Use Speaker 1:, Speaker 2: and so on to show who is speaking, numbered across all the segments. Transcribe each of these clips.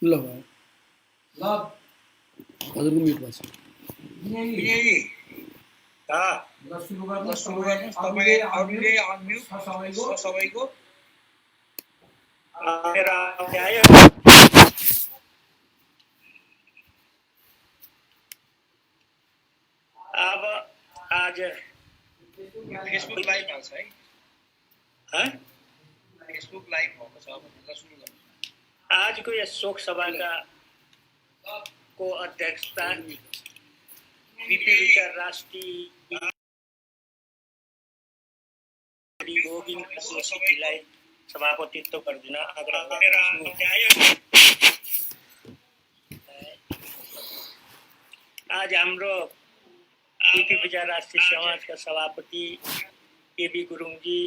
Speaker 1: ल हजुरको म्युट भएको छ।
Speaker 2: विनयजी ल सुरु गर्नुहोस् तपाईले अरूले अनम्युट सबैको
Speaker 3: मेरा आयो। अब आज
Speaker 2: फेसबुक लाइभ हाल्छ है फेसबुक लाइभ भएको छ भनेर सुरु गर्नुहोस्।
Speaker 3: आजको यस शोक सभाका को अध्यक्षता बीपी विचार राष्ट्रिय गोविन्द जोशीलाई सभापतित्व गरिदिन आग्रह गर्दछु। आज हाम्रो बीपी विचार राष्ट्रिय समाजका सभापति केबी गुरुङजी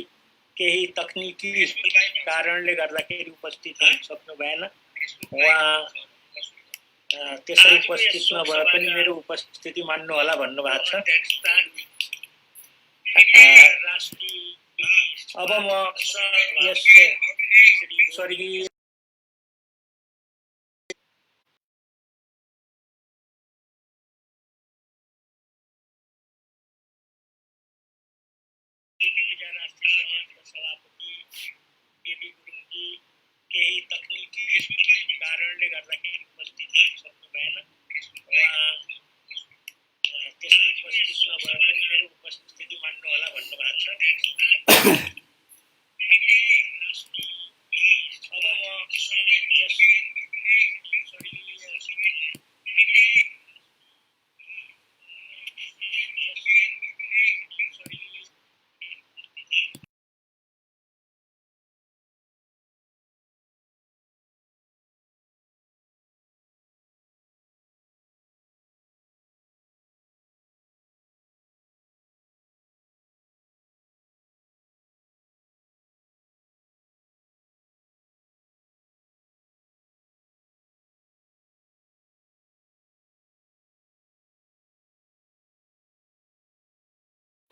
Speaker 3: केही तकनिकी कारणले गर्दाखेरि उपस्थित हुन सक्नु भएन। उहाँ त्यसरी उपस्थित नभए पनि मेरो उपस्थिति मान्नु होला भन्नुभएको छ। अब म यस स्वर्गीय सभापति केबी गुरुङजी केही तकनिकी कारणले गर्दाखेरि उपस्थित हुन सक्नु भएन। उहाँ त्यसरी उपस्थित नभए पनि मेरो उपस्थिति मान्नु होला भन्नुभएको छ। अब म यस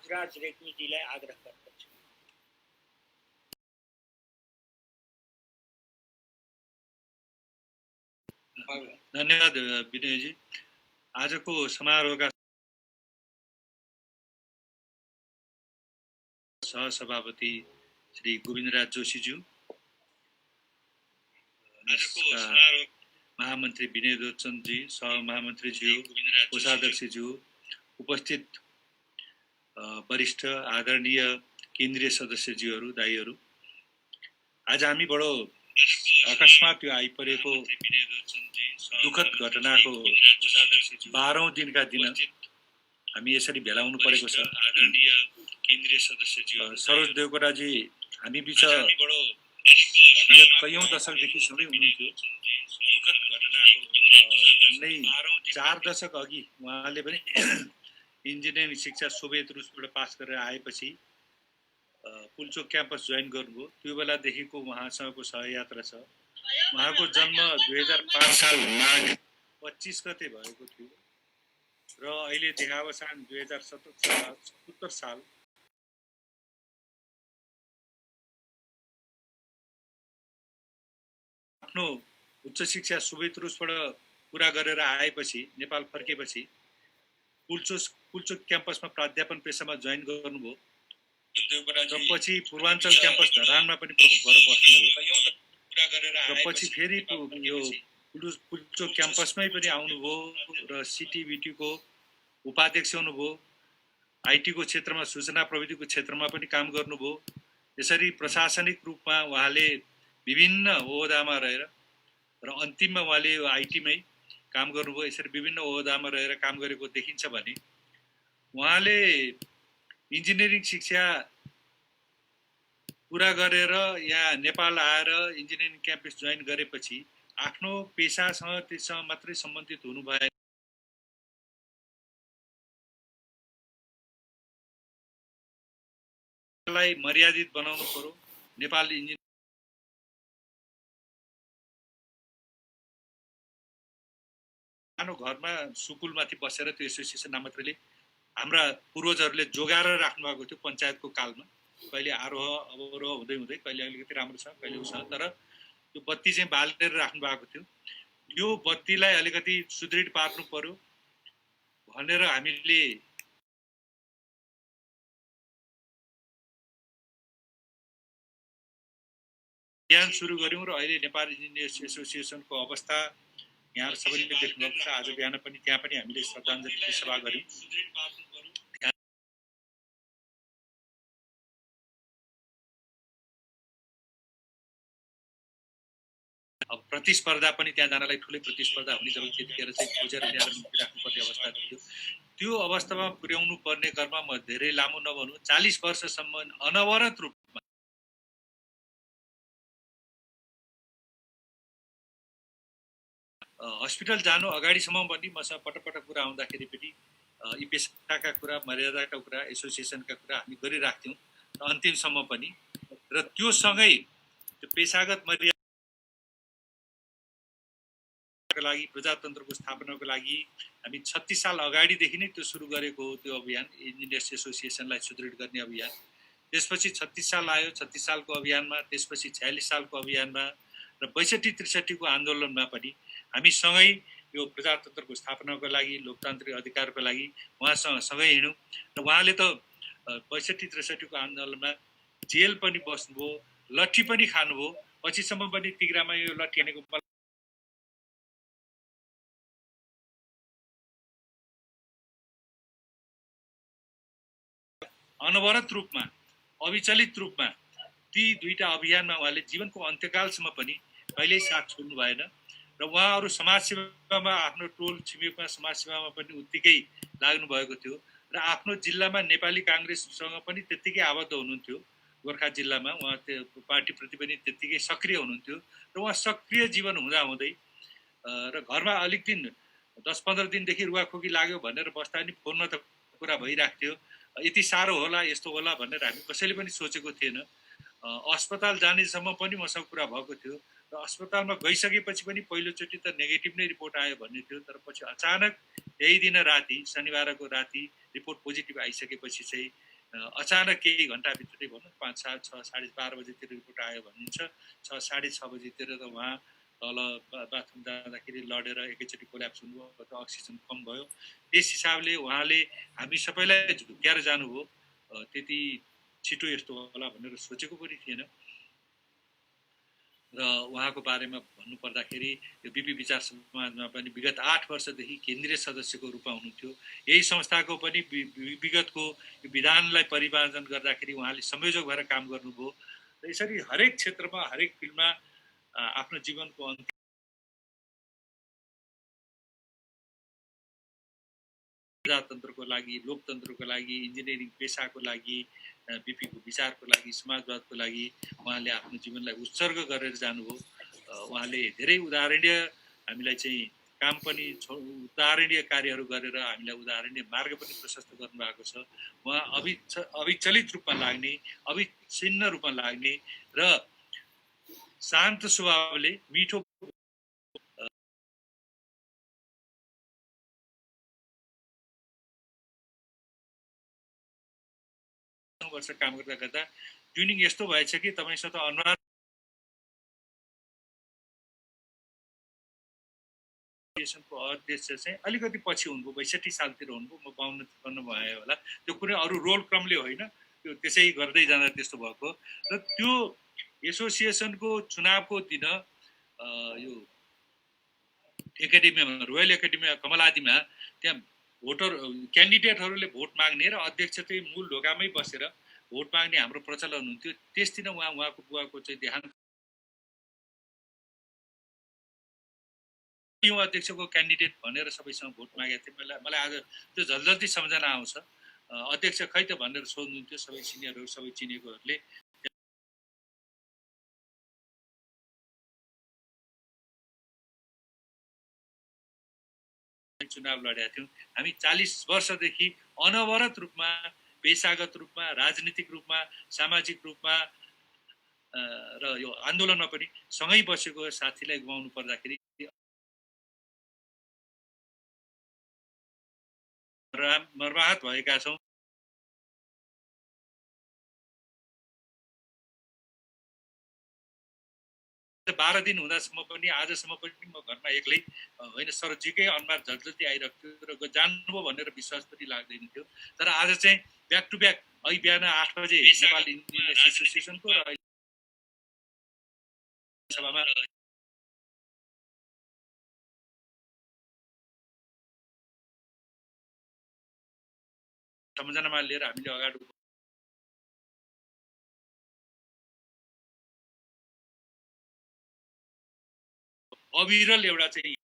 Speaker 3: राज रेग्मीजीलाई आग्रह गर्दछु।
Speaker 4: धन्यवाद विनयजी। आजको समारोहका सहसभापति श्री गोविन्दराज जोशीज्यू, महामन्त्री विनय दोचनजी, सहमहामन्त्रीज्यू, कोषाध्यक्षज्यू, उपस्थित वरिष्ठ आदरणीय केन्द्रीय सदस्यज्यूहरू, दाइहरू, आज हामी बडो अकस्मात यो आइपरेको दुःखद घटनाको 12औं दिनका दिन हामी यसरी भेला हुनु परेको छ। आदरणीय केन्द्रीय सदस्यज्यू सरोज देवकोटाजी हामी बिच कयौं दशकदेखि सँगै हुनुहुन्थ्यो। दुःखद घटनाको झन्डै 4 दशक अघि उहाँले पनि इन्जिनियरिङ शिक्षा सोभियत रुसबाट पास गरेर आएपछि पुल्चोक क्याम्पस जोइन गर्नुभयो। त्यो बेलादेखिको उहाँसँगको सहयात्रा छ। उहाँको जन्म 2005 साल माघ 25 गते भएको थियो र अहिले देहावसान 2077 साल आफ्नो उच्च शिक्षा सोभियत रुसबाट पुरा गरेर आएपछि नेपाल फर्केपछि पुल्चोक क्याम्पसमा प्राध्यापन पेशामा जोइन गर्नुभयो र पछि पूर्वाञ्चल क्याम्पस धरानमा पनि प्रमुख भएर बस्नुभयो र पछि फेरि यो पुल्चोक क्याम्पसमै पनि आउनुभयो र सिटिभिटीको उपाध्यक्ष हुनुभयो। आइटीको क्षेत्रमा सूचना प्रविधिको क्षेत्रमा पनि काम गर्नुभयो। यसरी प्रशासनिक रूपमा उहाँले विभिन्न ओहदामा रहेर र अन्तिममा उहाँले आइटीमै काम गर्नुभयो। यसरी विभिन्न ओहदामा रहेर काम गरेको देखिन्छ भने उहाँले इन्जिनियरिङ शिक्षा पुरा गरेर यहाँ नेपाल आएर इन्जिनियरिङ क्याम्पस जोइन गरेपछि आफ्नो पेशासँग त्यससँग मात्रै सम्बन्धित हुनु भए लाई मर्यादित बनाउनु पर्यो। नेपाल इन्जिनियरिङ सानो घरमा सुकुलमाथि बसेर त्यो एसोसिएसन मात्रैले हाम्रा पूर्वजहरूले जोगाएर राख्नु भएको थियो पञ्चायतको कालमा। कहिले आरोह अवरोह हुँदै हुँदै कहिले अलिकति राम्रो छ कहिले उस, तर त्यो बत्ती चाहिँ बालेर राख्नु भएको थियो। यो बत्तीलाई अलिकति सुदृढ पार्नु पर्यो भनेर हामीले अभियान सुरु गर्यौं र अहिले नेपाल इन्जिनियर्स एसोसिएसनको अवस्था यहाँ सबैले देख्नुभएको छ। आज बिहान पनि त्यहाँ पनि हामीले श्रद्धाञ्जली सभा गर्यौं। प्रतिस्पर्धा पनि त्यहाँ जानलाई ठुलै प्रतिस्पर्धा हुने जब त्यतिखेर चाहिँ खोजेर ल्याएर राख्नुपर्ने अवस्था थियो। त्यो अवस्थामा पुर्याउनु पर्ने क्रममा म धेरै लामो नभनौँ 40 वर्षसम्म अनवरत रूपमा हस्पिटल जानु अगाडिसम्म पनि मसँग पटक कुरा आउँदाखेरि पनि यी पेसाका कुरा, मर्यादाका कुरा, एसोसिएसनका कुरा हामी गरिराख्थ्यौँ र अन्तिमसम्म पनि। र त्यो सँगै त्यो पेसागत मर्यादाको लागि प्रजातन्त्रको स्थापनाको लागि हामी 36 साल अगाडिदेखि नै त्यो सुरु गरेको हो त्यो अभियान, इन्जिनियर्स एसोसिएसनलाई सुदृढ गर्ने अभियान। त्यसपछि 36 साल आयो, 36 सालको अभियानमा, त्यसपछि 46 सालको अभियानमा र 62-63 को आन्दोलनमा पनि हामी सँगै यो प्रजातन्त्रको स्थापनाको लागि, लोकतान्त्रिक अधिकारको लागि उहाँसँग सँगै हिँड्यौँ र उहाँले त 62-63 को आन्दोलनमा जेल पनि बस्नुभयो, लट्ठी पनि खानुभयो, पछिसम्म पनि तिग्रामा यो लट्ठी हानेको अनवरत रूपमा, अविचलित रूपमा ती दुईटा अभियानमा उहाँले जीवनको अन्त्यकालसम्म पनि कहिल्यै साथ छोड्नु भएन र उहाँहरू समाजसेवामा आफ्नो टोल छिमेकमा समाजसेवामा पनि उत्तिकै लाग्नु भएको थियो र आफ्नो जिल्लामा नेपाली काङ्ग्रेससँग पनि त्यत्तिकै आबद्ध हुनुहुन्थ्यो। गोर्खा जिल्लामा उहाँ त्यो पार्टीप्रति पनि त्यत्तिकै सक्रिय हुनुहुन्थ्यो र उहाँ सक्रिय जीवन हुँदाहुँदै र घरमा अलिक दिन 10-15 दिनदेखि रुवाखोकी लाग्यो भनेर बस्दा पनि फोनमा त कुरा भइराख्थ्यो। यति साह्रो होला, यस्तो होला भनेर हामी कसैले पनि सोचेको थिएन। अस्पताल जानेसम्म पनि मसँग कुरा भएको थियो र अस्पतालमा गइसकेपछि पनि पहिलोचोटि त नेगेटिभ नै रिपोर्ट आयो भन्ने थियो। तर पछि अचानक यही दिन राति, शनिबारको राति रिपोर्ट पोजिटिभ आइसकेपछि चाहिँ अचानक केही घन्टाभित्रै भनौँ 5, 6, 12:30 बजेतिर रिपोर्ट आयो भनिन्छ। 6, 6:30 बजेतिर त उहाँ तल बाथरुम जाँदाखेरि लडेर एकैचोटि कोल्याप्स हुनुभयो, अक्सिजन कम भयो। त्यस हिसाबले उहाँले हामी सबैलाई झुक्क्याएर जानुभयो। त्यति छिटो यस्तो होला भनेर सोचेको पनि थिएन। र उहाँको बारेमा भन्नुपर्दाखेरि यो बिपी विचार समाजमा पनि विगत 8 वर्षदेखि केन्द्रीय सदस्यको रूपमा हुनुहुन्थ्यो। यही संस्थाको पनि विगतको विधानलाई परिमार्जन गर्दाखेरि उहाँले संयोजक भएर काम गर्नुभयो र यसरी हरेक क्षेत्रमा, हरेक फिल्डमा आफ्नो जीवनको अन्त्य प्रजातन्त्रको लागि, लोकतन्त्रको लागि, इन्जिनियरिङ पेसाको लागि, बिपीको विचारको लागि, समाजवादको लागि उहाँले आफ्नो जीवनलाई उत्सर्ग गरेर जानुभयो। उहाँले धेरै उदाहरणीय हामीलाई चाहिँ काम पनि उदाहरणीय कार्यहरू गरेर हामीलाई उदाहरणीय मार्ग पनि प्रशस्त गर्नुभएको छ। उहाँ अविचलित रूपमा लाग्ने, अविच्छिन्न रूपमा लाग्ने र शान्त स्वभावले मिठो वर्ष काम गर्दा गर्दा ट्युनिङ यस्तो भएछ कि तपाईँसँग त अनुहार को अध्यक्ष चाहिँ अलिकति पछि हुनुभयो, 62 सालतिर हुनुभयो, म 52 भयो होला। त्यो कुनै अरू रोल क्रमले होइन, त्यो त्यसै गर्दै जाँदा त्यस्तो भएको। र त्यो एसोसिएसनको चुनावको दिन यो एकाडेमीमा, रोयल एकाडेमीमा कमलादीमा त्यहाँ भोटर क्यान्डिडेटहरूले भोट माग्ने र अध्यक्ष चाहिँ मूल ढोकामै बसेर भोट माग्ने हाम्रो प्रचलन हुन्थ्यो। त्यस दिन उहाँको बुवाको चाहिँ देहान्त अध्यक्षको क्यान्डिडेट भनेर सबैसँग भोट मागेको थिएँ। मलाई आज त्यो झल्झल्ती सम्झना आउँछ। अध्यक्ष खै त भनेर सोध्नुहुन्थ्यो सबै सिनियरहरू, सबै चिनेकोहरूले। चुनाव लडेका थियौँ हामी। 40 वर्षदेखि अनवरत रूपमा, पेसागत रूपमा, राजनीतिक रूपमा, सामाजिक रूपमा र यो आन्दोलनमा पनि सँगै बसेको साथीलाई गुमाउनु पर्दाखेरि मर्माहत भएका छौँ। 12 दिन हुँदासम्म पनि आजसम्म पनि म घरमा एक्लै होइन सरोजीकै अनुहार झल्झल्ती आइरहेको थियो र जानुभयो भनेर विश्वास पनि लाग्दैन थियो। तर आज चाहिँ ब्याक टु ब्याक अहिले बिहान 8 बजे नेपाल इन्जिनियर्स एसोसिएसनको र सभामा सम्झनामा लिएर हामीले अगाडि अविरल एउटा चाहिँ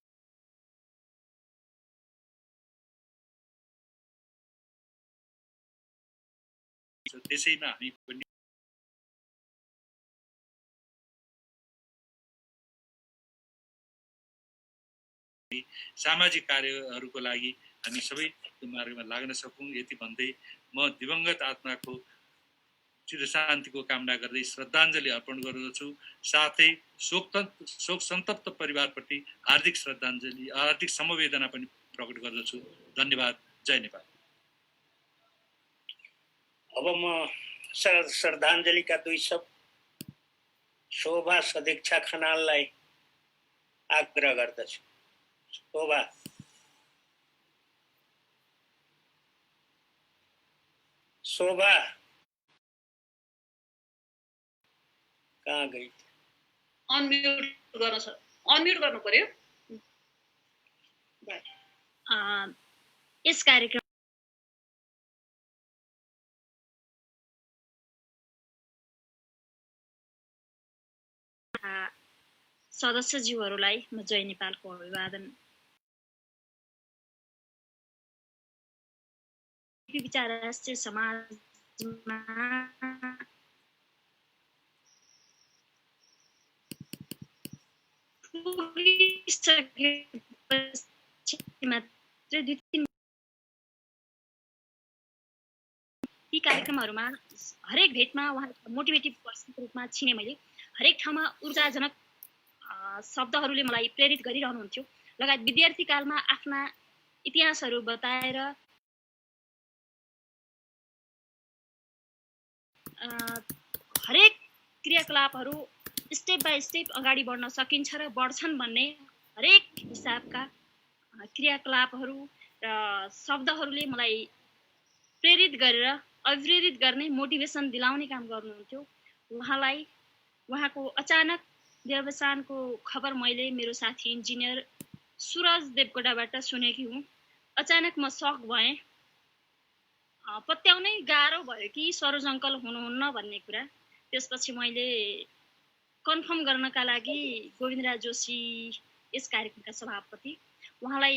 Speaker 4: त्यसैमा हामी पनि सामाजिक कार्यहरूको लागि हामी सबै त्यो मार्गमा लाग्न सकौँ यति भन्दै म दिवंगत आत्माको चिर शान्तिको कामना गर्दै श्रद्धाञ्जली अर्पण गर्दछु। साथै शोक सन्तप्त परिवारप्रति हार्दिक श्रद्धाञ्जली हार्दिक समवेदना पनि प्रकट गर्दछु। धन्यवाद। जय नेपाल।
Speaker 3: अब म श्रद्धाञ्जलीका दुई शब्द शोभा सदीक्षा खनाललाई आग्रह गर्दछु। शोभा शोभा कहाँ गई?
Speaker 1: अनम्युट गर्न छ, अनम्युट गर्नु पर्यो।
Speaker 5: यस कार्यक्रम सदस्यज्यूहरूलाई म जय नेपालको अभिवादन। विचार राष्ट्रिय समाजमा मात्र 2-3 ती कार्यक्रमहरूमा हरेक भेटमा उहाँ मोटिभेटिभ पर्सनको रूपमा चिने मैले। हरेक ठाउँमा ऊर्जाजनक शब्दहरूले मलाई प्रेरित गरिरहनुहुन्थ्यो। लगायत विद्यार्थी कालमा आफ्ना इतिहासहरू बताएर हरेक क्रियाकलापहरू स्टेप बाई स्टेप अगाडि बढ्न सकिन्छ र बढ्छन् भन्ने हरेक हिसाबका क्रियाकलापहरू र शब्दहरूले मलाई प्रेरित गरेर अभिप्रेरित गर्ने मोटिभेसन दिलाउने काम गर्नुहुन्थ्यो। उहाँलाई उहाँको अचानक देवसानको खबर मैले मेरो साथी इन्जिनियर सुरज देवकोटाबाट सुनेकी हुँ। अचानक म सक भएँ। पत्याउनै गाह्रो भयो कि सरोज अङ्कल हुनुहुन्न भन्ने कुरा। त्यसपछि मैले कन्फर्म गर्नका लागि गोविन्दराज जोशी यस कार्यक्रमका सभापति उहाँलाई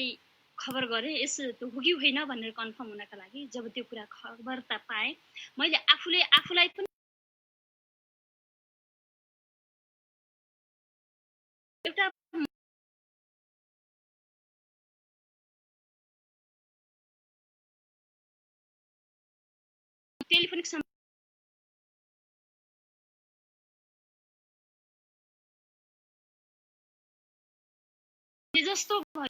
Speaker 5: खबर गरेँ। यस त्यो हो कि होइन भनेर कन्फर्म हुनका लागि जब त्यो कुरा खबर त पाएँ मैले आफूलाई पनि एउटा टेलिफोनिक जस्तो भयो।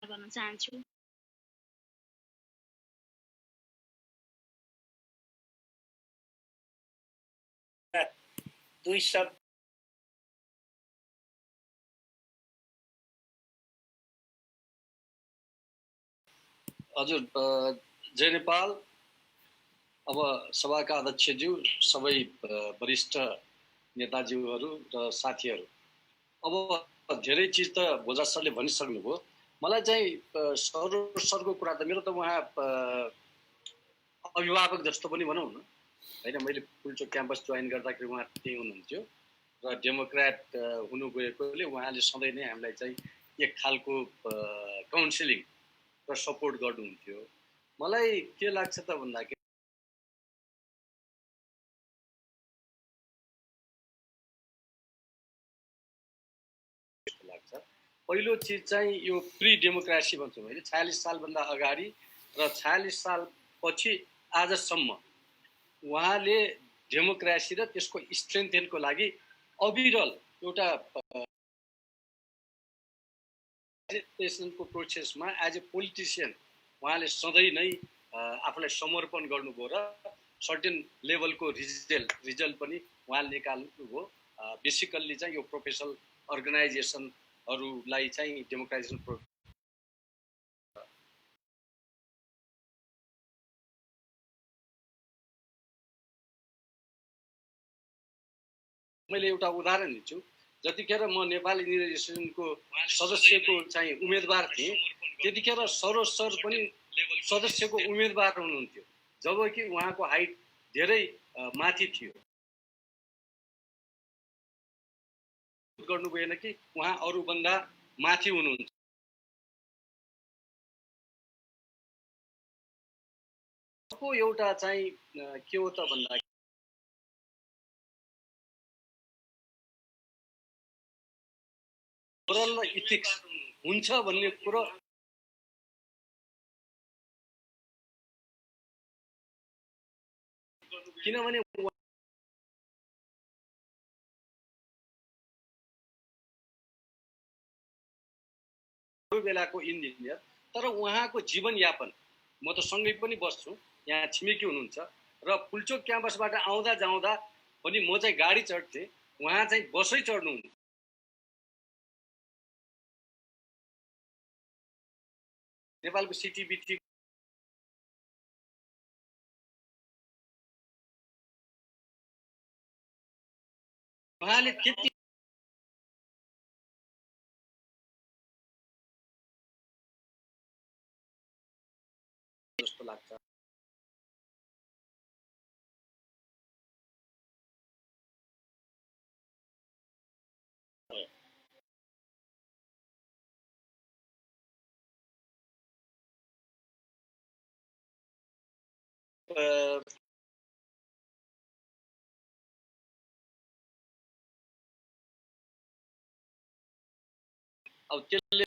Speaker 5: गर्न चाहन्छु।
Speaker 3: दुई शब्द
Speaker 2: हजुर। जय नेपाल। अब सभाका अध्यक्षज्यू, सबै वरिष्ठ नेताज्यूहरू र साथीहरू, अब धेरै चिज त बोजा सरले भनिसक्नुभयो। मलाई चाहिँ सरको कुरा त मेरो त उहाँ अभिभावक जस्तो पनि भनौँ न होइन। मैले पुल्चोक क्याम्पस जोइन गर्दाखेरि उहाँ त्यही हुनुहुन्थ्यो र डेमोक्रेट हुनु गएकोले उहाँले सधैँ नै हामीलाई चाहिँ एक खालको काउन्सिलिङ र सपोर्ट गर्नुहुन्थ्यो। मलाई के लाग्छ त भन्दाखेरि पहिलो चिज चाहिँ यो प्री डेमोक्रेसी भन्छौँ होइन। 46 सालभन्दा अगाडि र 46 साल पछि आजसम्म उहाँले डेमोक्रेसी र त्यसको स्ट्रेन्थेनको लागि अविरल एउटा प्रेसिडेन्टको प्रोसेसमा एज ए पोलिटिसियन उहाँले सधैँ नै आफूलाई समर्पण गर्नुभयो र सर्टेन लेभलको रिजल्ट पनि उहाँले निकाल्नुभयो। बेसिकल्ली चाहिँ यो प्रोफेसनल अर्गनाइजेसनहरूलाई चाहिँ डेमोक्राइजेसन मैले एउटा उदाहरण दिन्छु। जतिखेर म नेपाल इन्जिनियरिङ एसोसिएसनको सदस्यको चाहिँ उम्मेदवार थिएँ, त्यतिखेर सरोज सर पनि सदस्यको उम्मेदवार हुनुहुन्थ्यो, जबकि उहाँको हाइट धेरै माथि थियो। गर्नु भएन कि उहाँ अरूभन्दा माथि हुनुहुन्छ। को एउटा चाहिँ के हो त भन्दा मोरल र इथिक्स हुन्छ भन्ने कुरो किनभने बेलाको इन्जिनियर, तर उहाँको जीवनयापन, म त सँगै पनि बस्छु, यहाँ छिमेकी हुनुहुन्छ र पुल्चोक क्याम्पसबाट आउँदा जाउँदा पनि म चाहिँ गाडी चढ्थेँ, उहाँ चाहिँ बसै चढ्नुहुन्थ्यो। नेपालको सिटिबिटी उहाँले त्यति जस्तो लाग्छ। अब त्यसले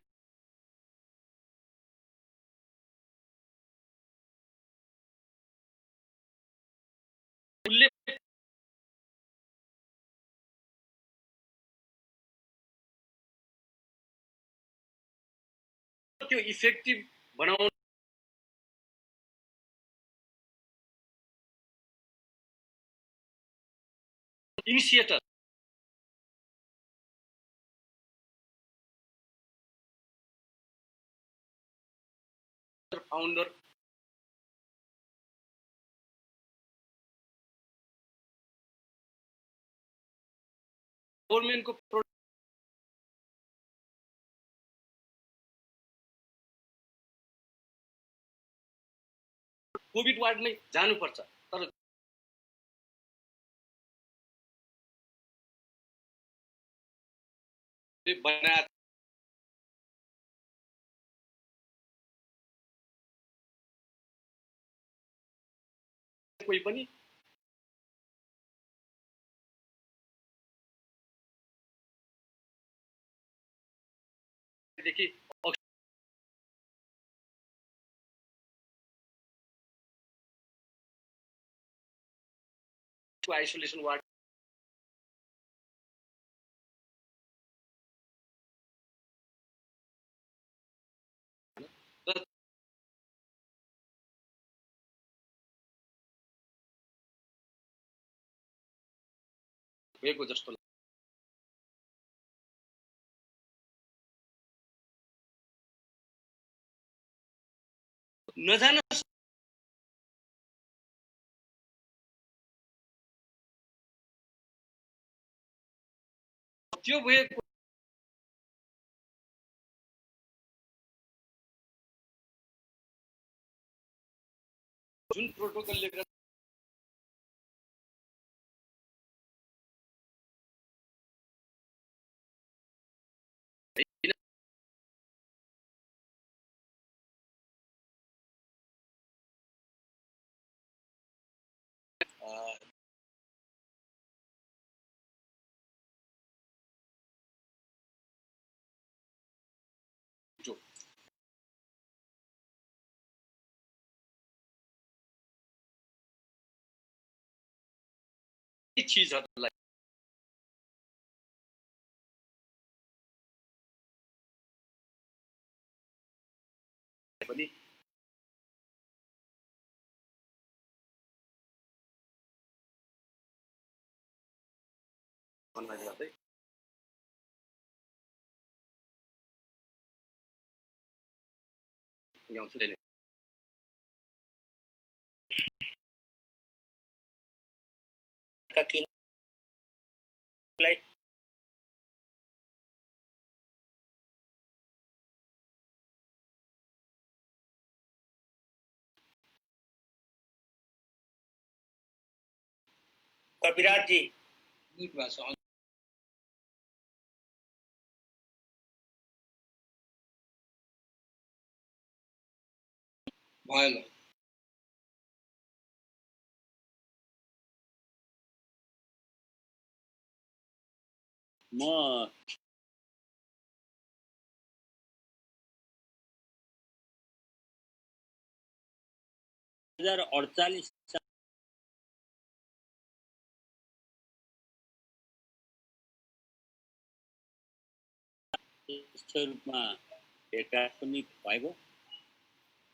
Speaker 2: त्यो इफेक्टिभ बनाउन इनिसिएटर फाउन्डर गभर्मेन्टको कोभिड वार्डमै जानुपर्छ, तर बना कोही पनि देखि आइसोलेसन वार्ड भएको जस्तो नजान त्यो भएको जुन प्रोटोकलले गर्दा चिजहरूलाई
Speaker 6: पनि भन्नाले गर्दै गाउँछु नि
Speaker 3: का किनलाई कविराज जी
Speaker 2: म्युट भएको छ भयो ल
Speaker 7: म 2048 यस्तो रूपमा भेटघाट पनि भएको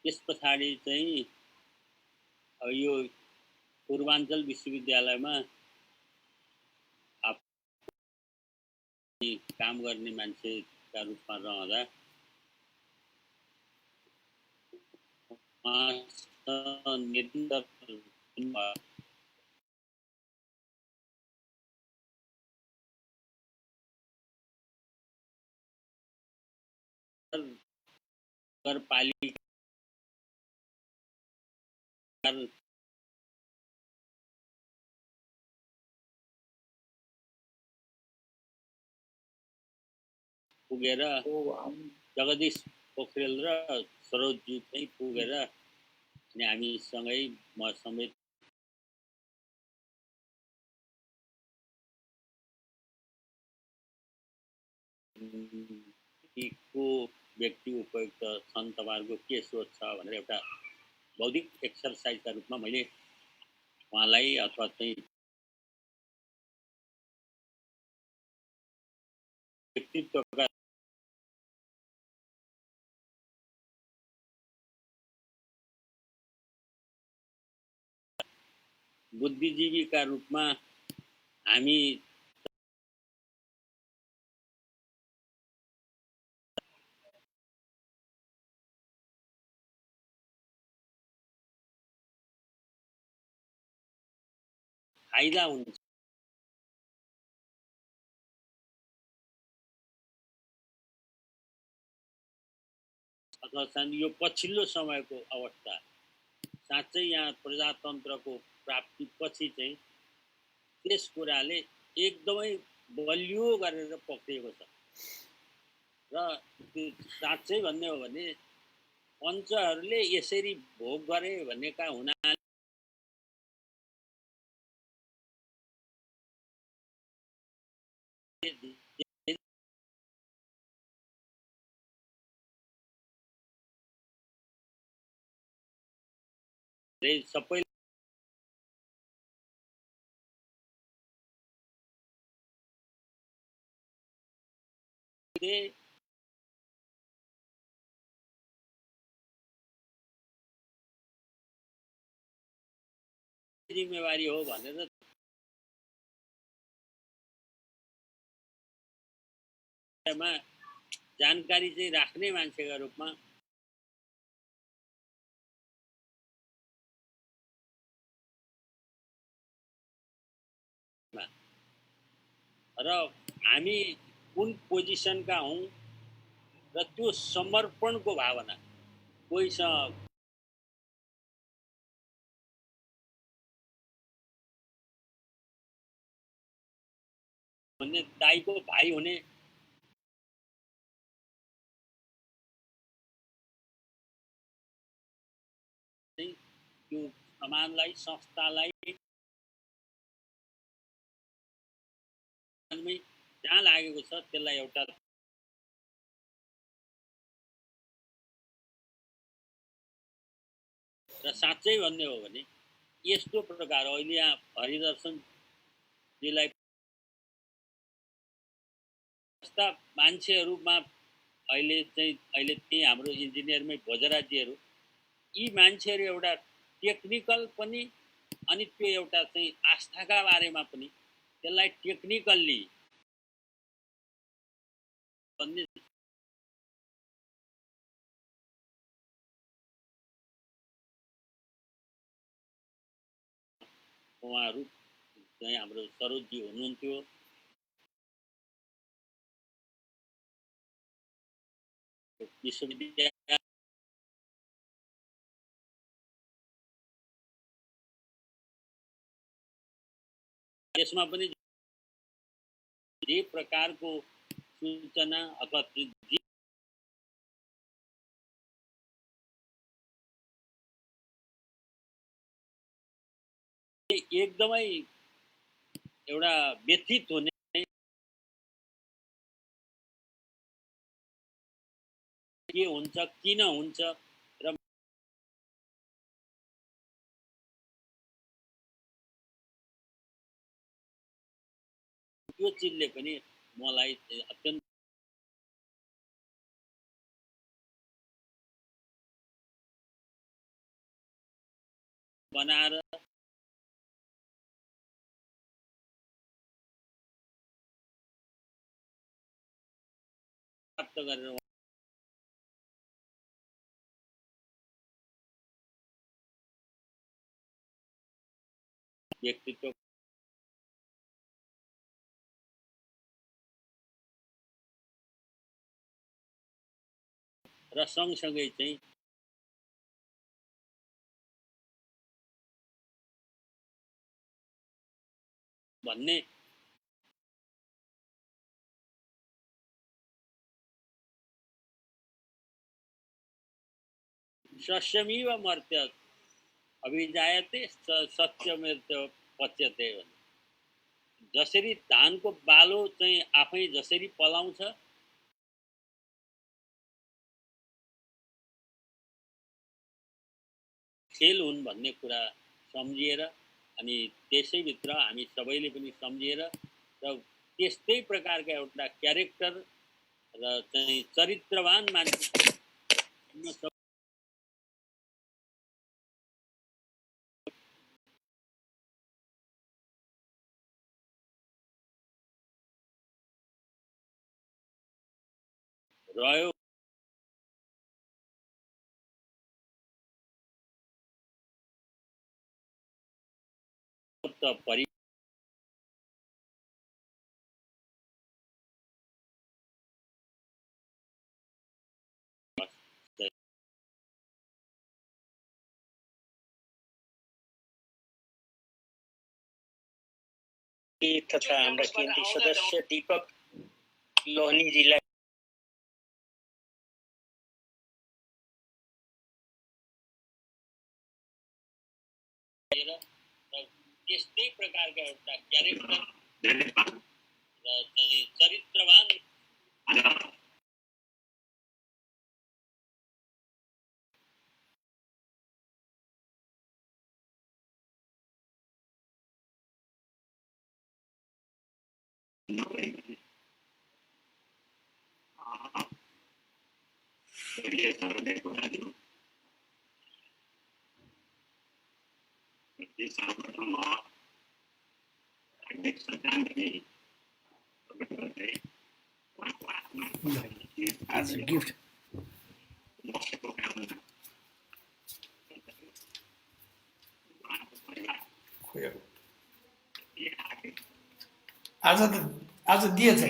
Speaker 7: त्यस पछाडि चाहिँ अब यो पूर्वाञ्चल विश्वविद्यालयमा काम गर्ने मान्छेका रूपमा रहँदा निरन्तर नगरपालिका पुगेर जगदीश पोखरेल र सरोजजी चाहिँ पुगेर अनि हामीसँगै म समेत को व्यक्ति उपयुक्त छन् तपाईँहरूको के सोच छ भनेर एउटा बौद्धिक एक्सर्साइजका रूपमा मैले उहाँलाई अथवा चाहिँ व्यक्तित्वका बुद्धिजीवीका रूपमा हामी फाइदा हुन्छ अथवा चाहिँ यो पछिल्लो समयको अवस्था साँच्चै यहाँ प्रजातन्त्रको प्राप्तिपछि चाहिँ त्यस कुराले एकदमै बलियो गरेर पक्रिएको छ र त्यो साँच्चै भन्ने हो भने पञ्चहरूले यसरी भोग गरे भनेका हुनाले सबै जिम्मेवारी हो भनेर जानकारी चाहिँ राख्ने मान्छेका रूपमा र हामी कुन पोजिसनका हौँ र त्यो समर्पणको भावना कोहीसँग भन्ने दाइको भाइ हुने त्यो समाजलाई संस्थालाई जहाँ लागेको छ त्यसलाई एउटा र साँच्चै भन्ने हो भने यस्तो प्रकार अहिले यहाँ हरिदर्शनजीलाई मान्छेहरूमा अहिले त्यही हाम्रो इन्जिनियरमै भोजराजीहरू यी मान्छेहरू एउटा टेक्निकल पनि अनि त्यो एउटा चाहिँ आस्थाका बारेमा पनि त्यसलाई टेक्निकल्ली भन्ने उहाँहरू चाहिँ हाम्रो सरोजजी हुनुहुन्थ्यो। विश्वविद्यालय यसमा पनि जे प्रकारको सूचना अथवा एकदमै एउटा व्यथित हुने के हुन्छ किन हुन्छ र त्यो चिजले पनि मलाई अत्यन्त बनाएर प्राप्त गरेर व्यक्तित्व र सँगसँगै चाहिँ भन्ने सस्यमिव मर्त्य अभिजायते सत्यमेव पच्यते भने जसरी धानको बालो चाहिँ आफै जसरी पलाउँछ खेल हुन् भन्ने कुरा सम्झिएर अनि त्यसैभित्र हामी सबैले पनि सम्झिएर र त्यस्तै प्रकारका एउटा क्यारेक्टर र चाहिँ चरित्रवान मान्छे रह्यो त परि
Speaker 3: तथा हाम्रा केन्द्रीय सदस्य दीपक लोहनीजीलाई
Speaker 7: त्यस्तै प्रकारका एउटा क्यारेक्टर र चाहिँ चरित्रवान
Speaker 6: as a gift. आज दिएछ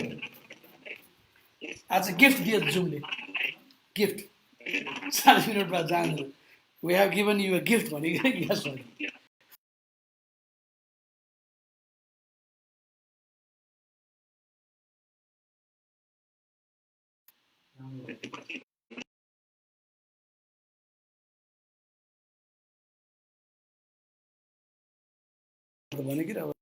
Speaker 6: आज गिफ्ट दिएछ जुमले गिफ्ट 40 मिनटमा जानु we have given you a gift भनेको yes भनेको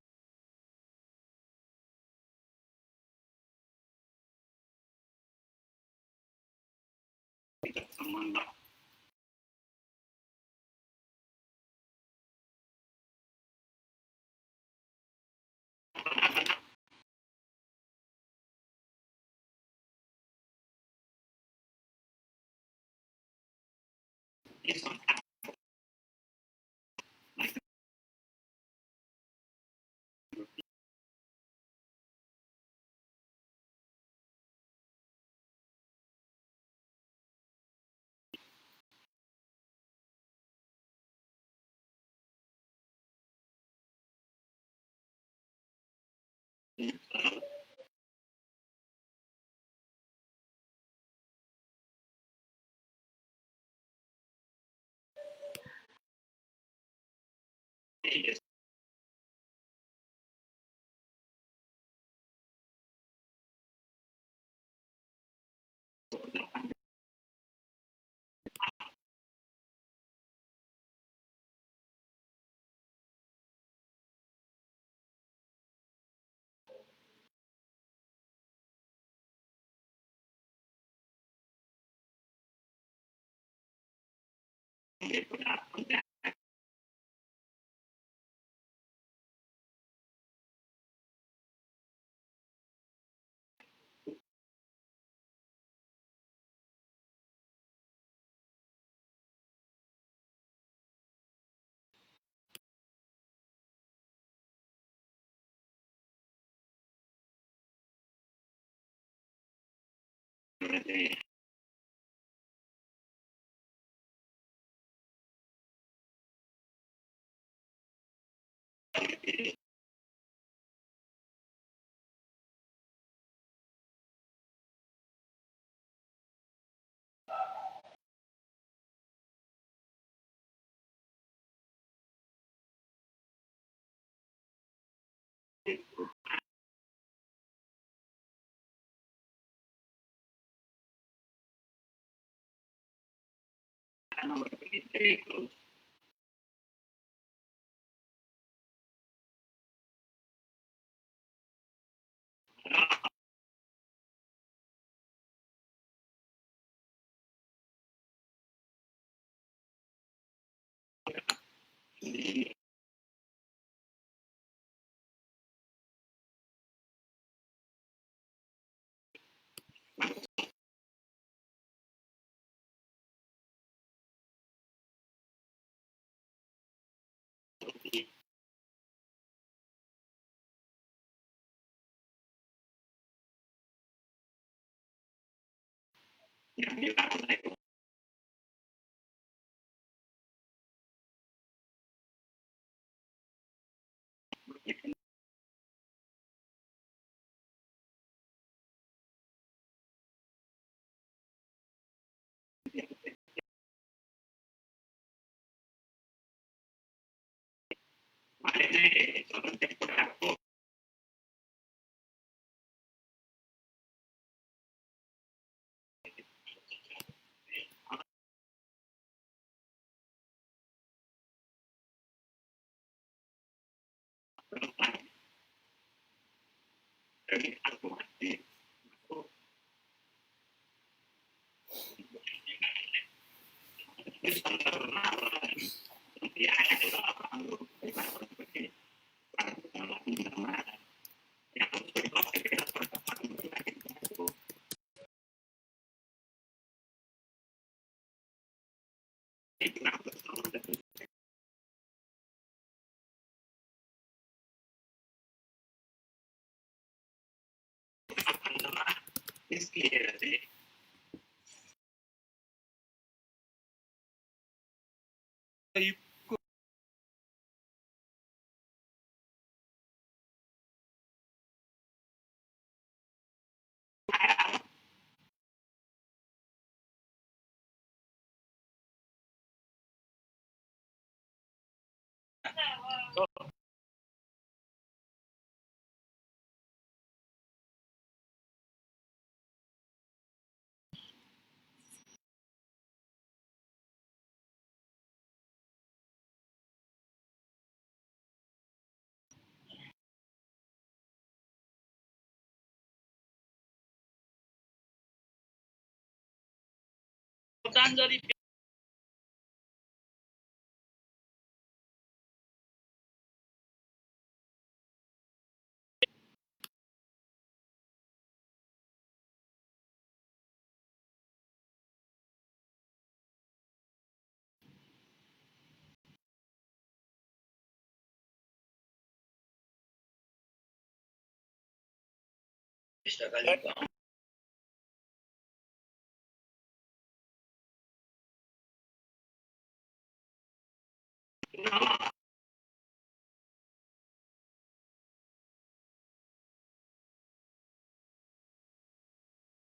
Speaker 1: श्रद्धाञ्जली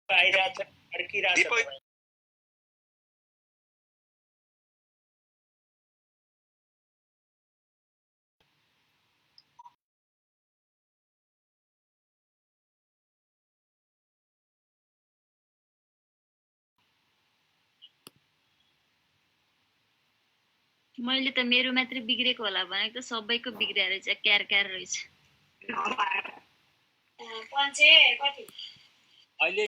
Speaker 3: आइरहेछ अड्किरहेछ
Speaker 5: मैले त मेरो मात्रै बिग्रेको होला भनेको त सबैको बिग्रिया रहेछ क्यार क्यार रहेछ
Speaker 7: अहिले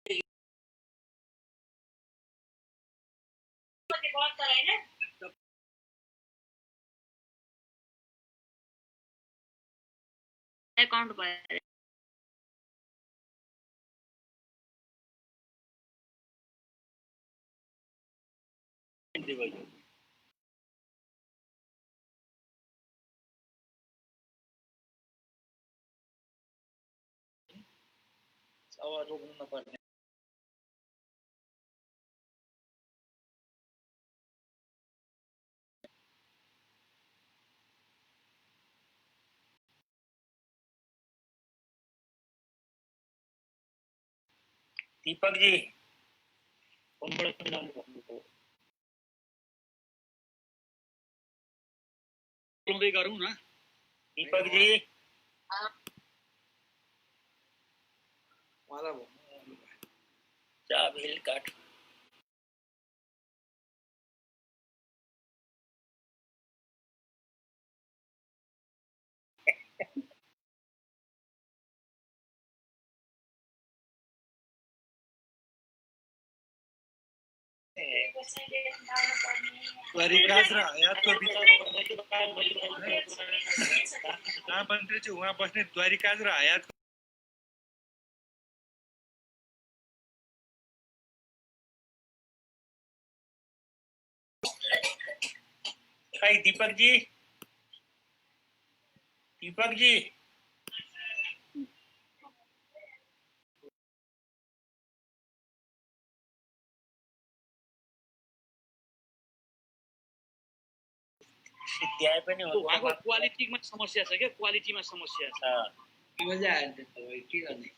Speaker 5: एकाउन्ट भयो
Speaker 3: अब रोक्नु नपर्ने दीपक जी फोनबाट पनि जानु भन्नुभयो
Speaker 2: बोल्दै गरौँ न
Speaker 3: दीपक जी
Speaker 6: उहाँलाई भन्नु
Speaker 3: चाबेल काट
Speaker 4: द्वारिकाज र हयातको बिच महामन्त्री चाहिँ उहाँ बस्ने द्वारिकाज र हयात
Speaker 3: भाई दीपक जी सिद्ध्याए पनि हो
Speaker 2: उहाँको क्वालिटीमा समस्या छ क्या क्वालिटीमा समस्या छ
Speaker 6: मजा आयो नि त के गर्ने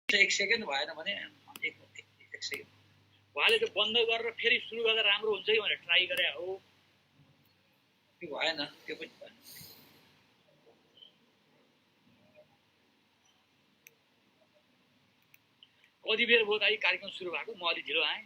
Speaker 6: एक सेकेन्ड भएन भने एक सेकेन्ड
Speaker 2: उहाँले त बन्द गरेर फेरि सुरु गर्दा राम्रो हुन्छ कि भनेर ट्राई गरे हो
Speaker 6: त्यो भएन त्यो पनि भएन
Speaker 2: कति बेर भयो त कार्यक्रम सुरु भएको म अलि ढिलो आएँ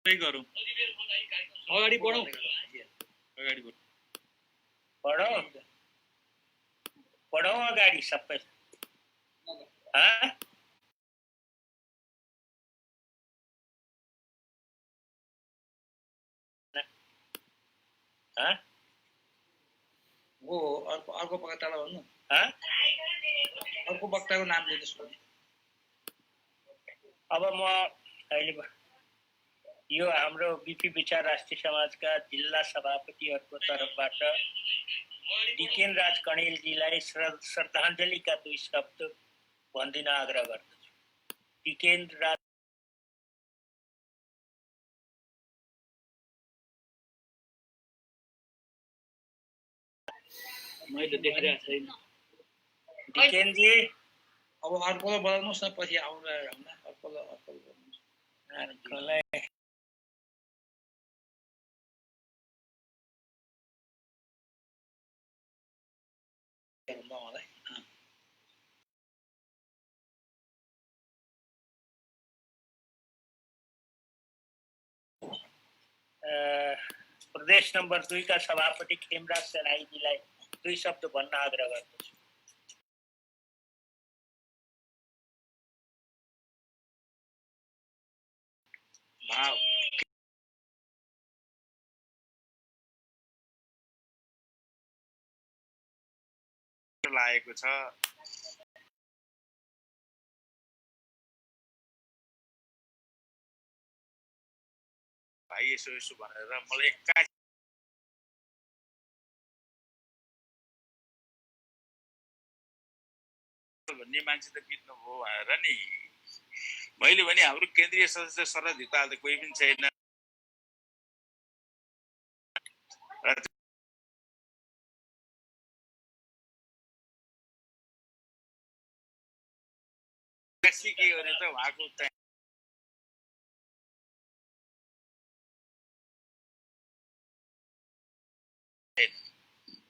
Speaker 4: गरौँ
Speaker 2: अगाडि बढौँ
Speaker 4: अगाडि
Speaker 3: बढौँ अगाडि सबै
Speaker 6: हो अर्को वक्तालाई भन्नु अर्को वक्ताको नाम लिनुहोस् भने
Speaker 3: अब म अहिले यो हाम्रो बिपी विचार राष्ट्रिय समाजका जिल्ला सभापतिहरूको तर्फबाट डिकेन राज कणेलजीलाई श्रद्धाञ्जलीका 2 शब्द भनिदिन आग्रह गर्दछु। डिकेन राज
Speaker 2: मैले देखिरहेको छैन
Speaker 3: डिकेनजी
Speaker 6: अब अर्कोलाई बोलाउनुहोस् न पछि आउँदा अर्कोलाई बोलाउनुहोस् मलाई
Speaker 3: प्रदेश नम्बर 2 का सभापति खेमराज सेनाईजीलाई 2 शब्द भन्न आग्रह गर्दछु।
Speaker 8: लागेको छ। भाइ यसो यसो भनेर मलाई 21 भन्ने मान्छे त बित्नु भयो भनेर नि मैले भने हाम्रो केन्द्रीय सदस्य शरद धिताल त कोही पनि छैन। के गरे त उहाँको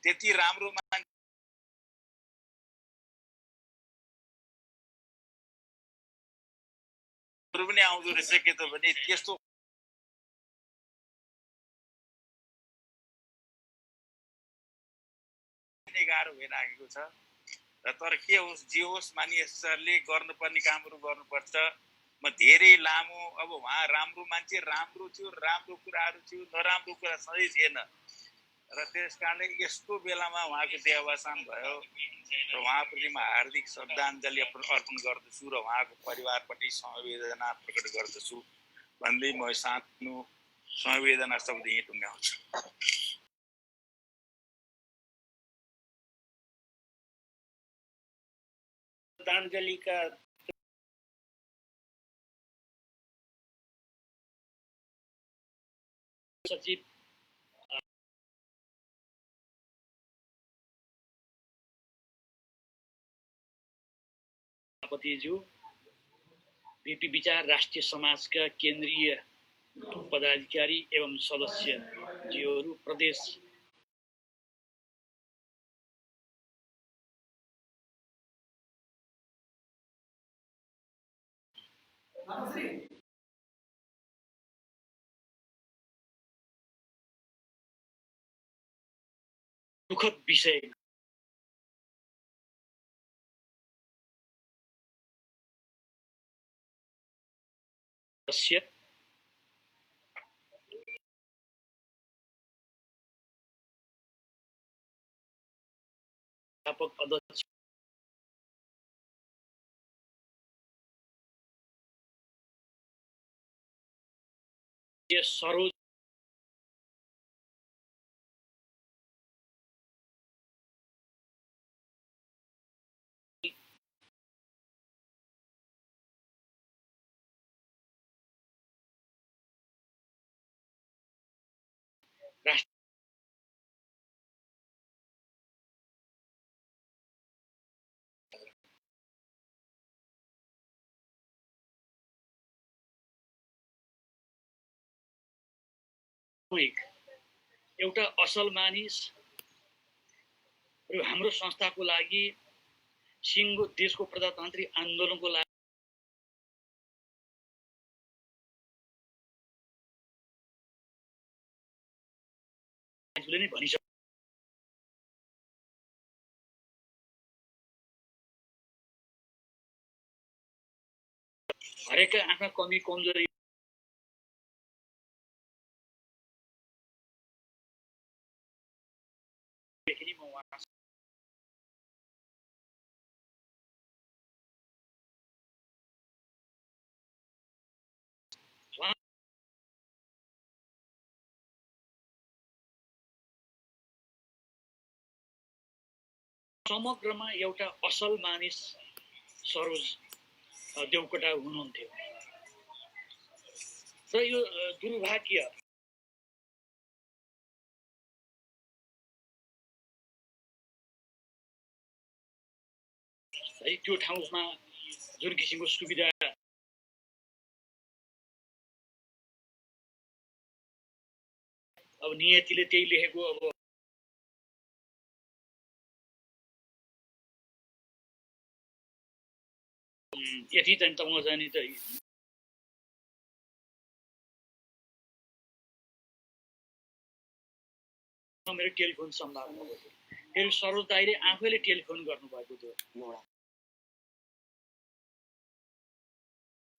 Speaker 8: त्यति राम्रो मान्छे पनि आउँदो रहेछ के त भने त्यस्तो गाह्रो भइराखेको छ। र तर के होस् जे होस् मानिसहरूले गर्नुपर्ने कामहरू गर्नुपर्छ। म धेरै लामो अब उहाँ राम्रो मान्छे राम्रो थियो राम्रो कुराहरू थियो नराम्रो कुरा सधैँ थिएन र त्यस कारणले यस्तो बेलामा उहाँको देहावसान भयो र उहाँप्रति म हार्दिक श्रद्धाञ्जली अर्पण गर्दछु र उहाँको परिवारप्रति संवेदना प्रकट गर्दछु भन्दै म सानो संवेदना शब्द यहीँ टुङ्ग्याउँछु।
Speaker 3: श्रद्धाञ्जली का
Speaker 9: सचिव सभापतिज्यू बीपी विचार राष्ट्रिय समाजका केन्द्रीय पदाधिकारी एवं सदस्यज्यूहरू प्रदेश दुःखद विषय अध्यापक अध्यक्ष सरोज एउटा असल मानिस र हाम्रो संस्थाको लागि सिङ्गो देशको प्रजातान्त्रिक आन्दोलनको लागि नै भनिसक्यो। हरेकका आफ्ना कमी कमजोरी समग्रमा एउटा असल मानिस सरोज देवकोटा हुनुहुन्थ्यो र यो दुर्भाग्य है त्यो ठाउँमा जुन किसिमको सुविधा अब नियतिले त्यही लेखेको अब यति चाहिँ त जाने त मेरो टेलिफोन संवाद भयो। फेरि सरोज दाइले आफैले टेलिफोन गर्नुभएको थियो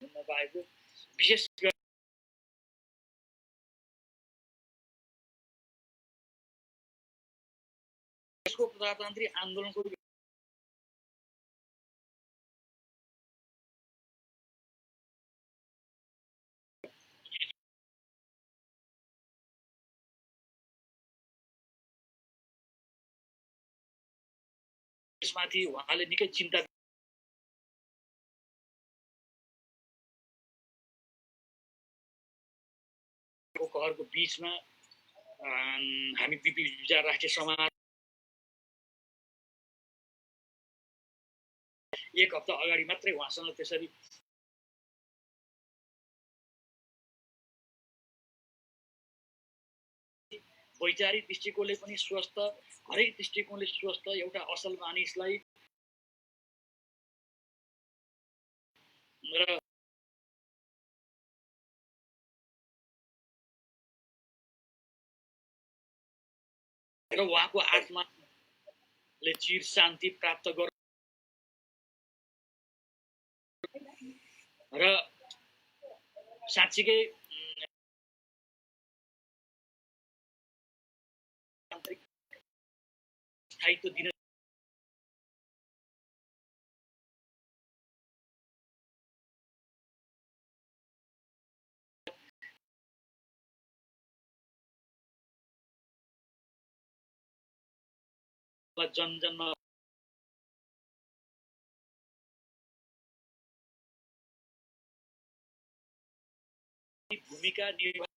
Speaker 9: नपाएको विशेष गरी देशको प्रजातान्त्रिक आन्दोलनको यसमाथि उहाँले निकै चिन्ता कहरको बीचमा हामी बिपी विचार राष्ट्रिय समाज एक हप्ता अगाडि मात्रै उहाँसँग त्यसरी वैचारिक दृष्टिकोणले पनि स्वस्थ हरेक दृष्टिकोणले स्वस्थ एउटा असल मानिसलाई र उहाँको आत्माले चिर शान्ति प्राप्त गर र साँच्चीकै स्थायित्व दिन जनजन्म भूमिका निर्वाह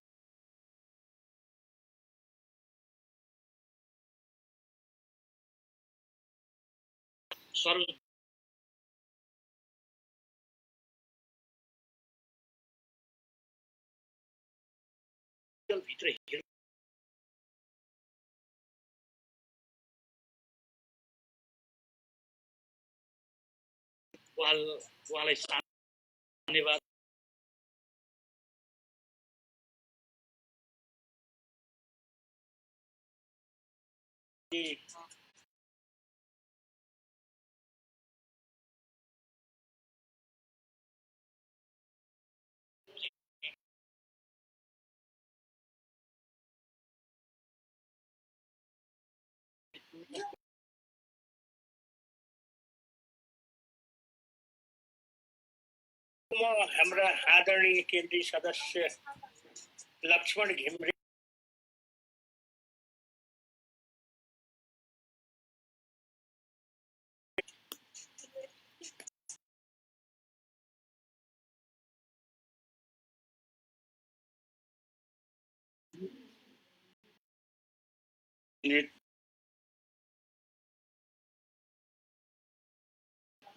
Speaker 9: सर्व भित्र उहाँलाई धन्यवाद
Speaker 3: हाम्रा आदरणीय केन्द्रीय सदस्य लक्ष्मण घिमिरे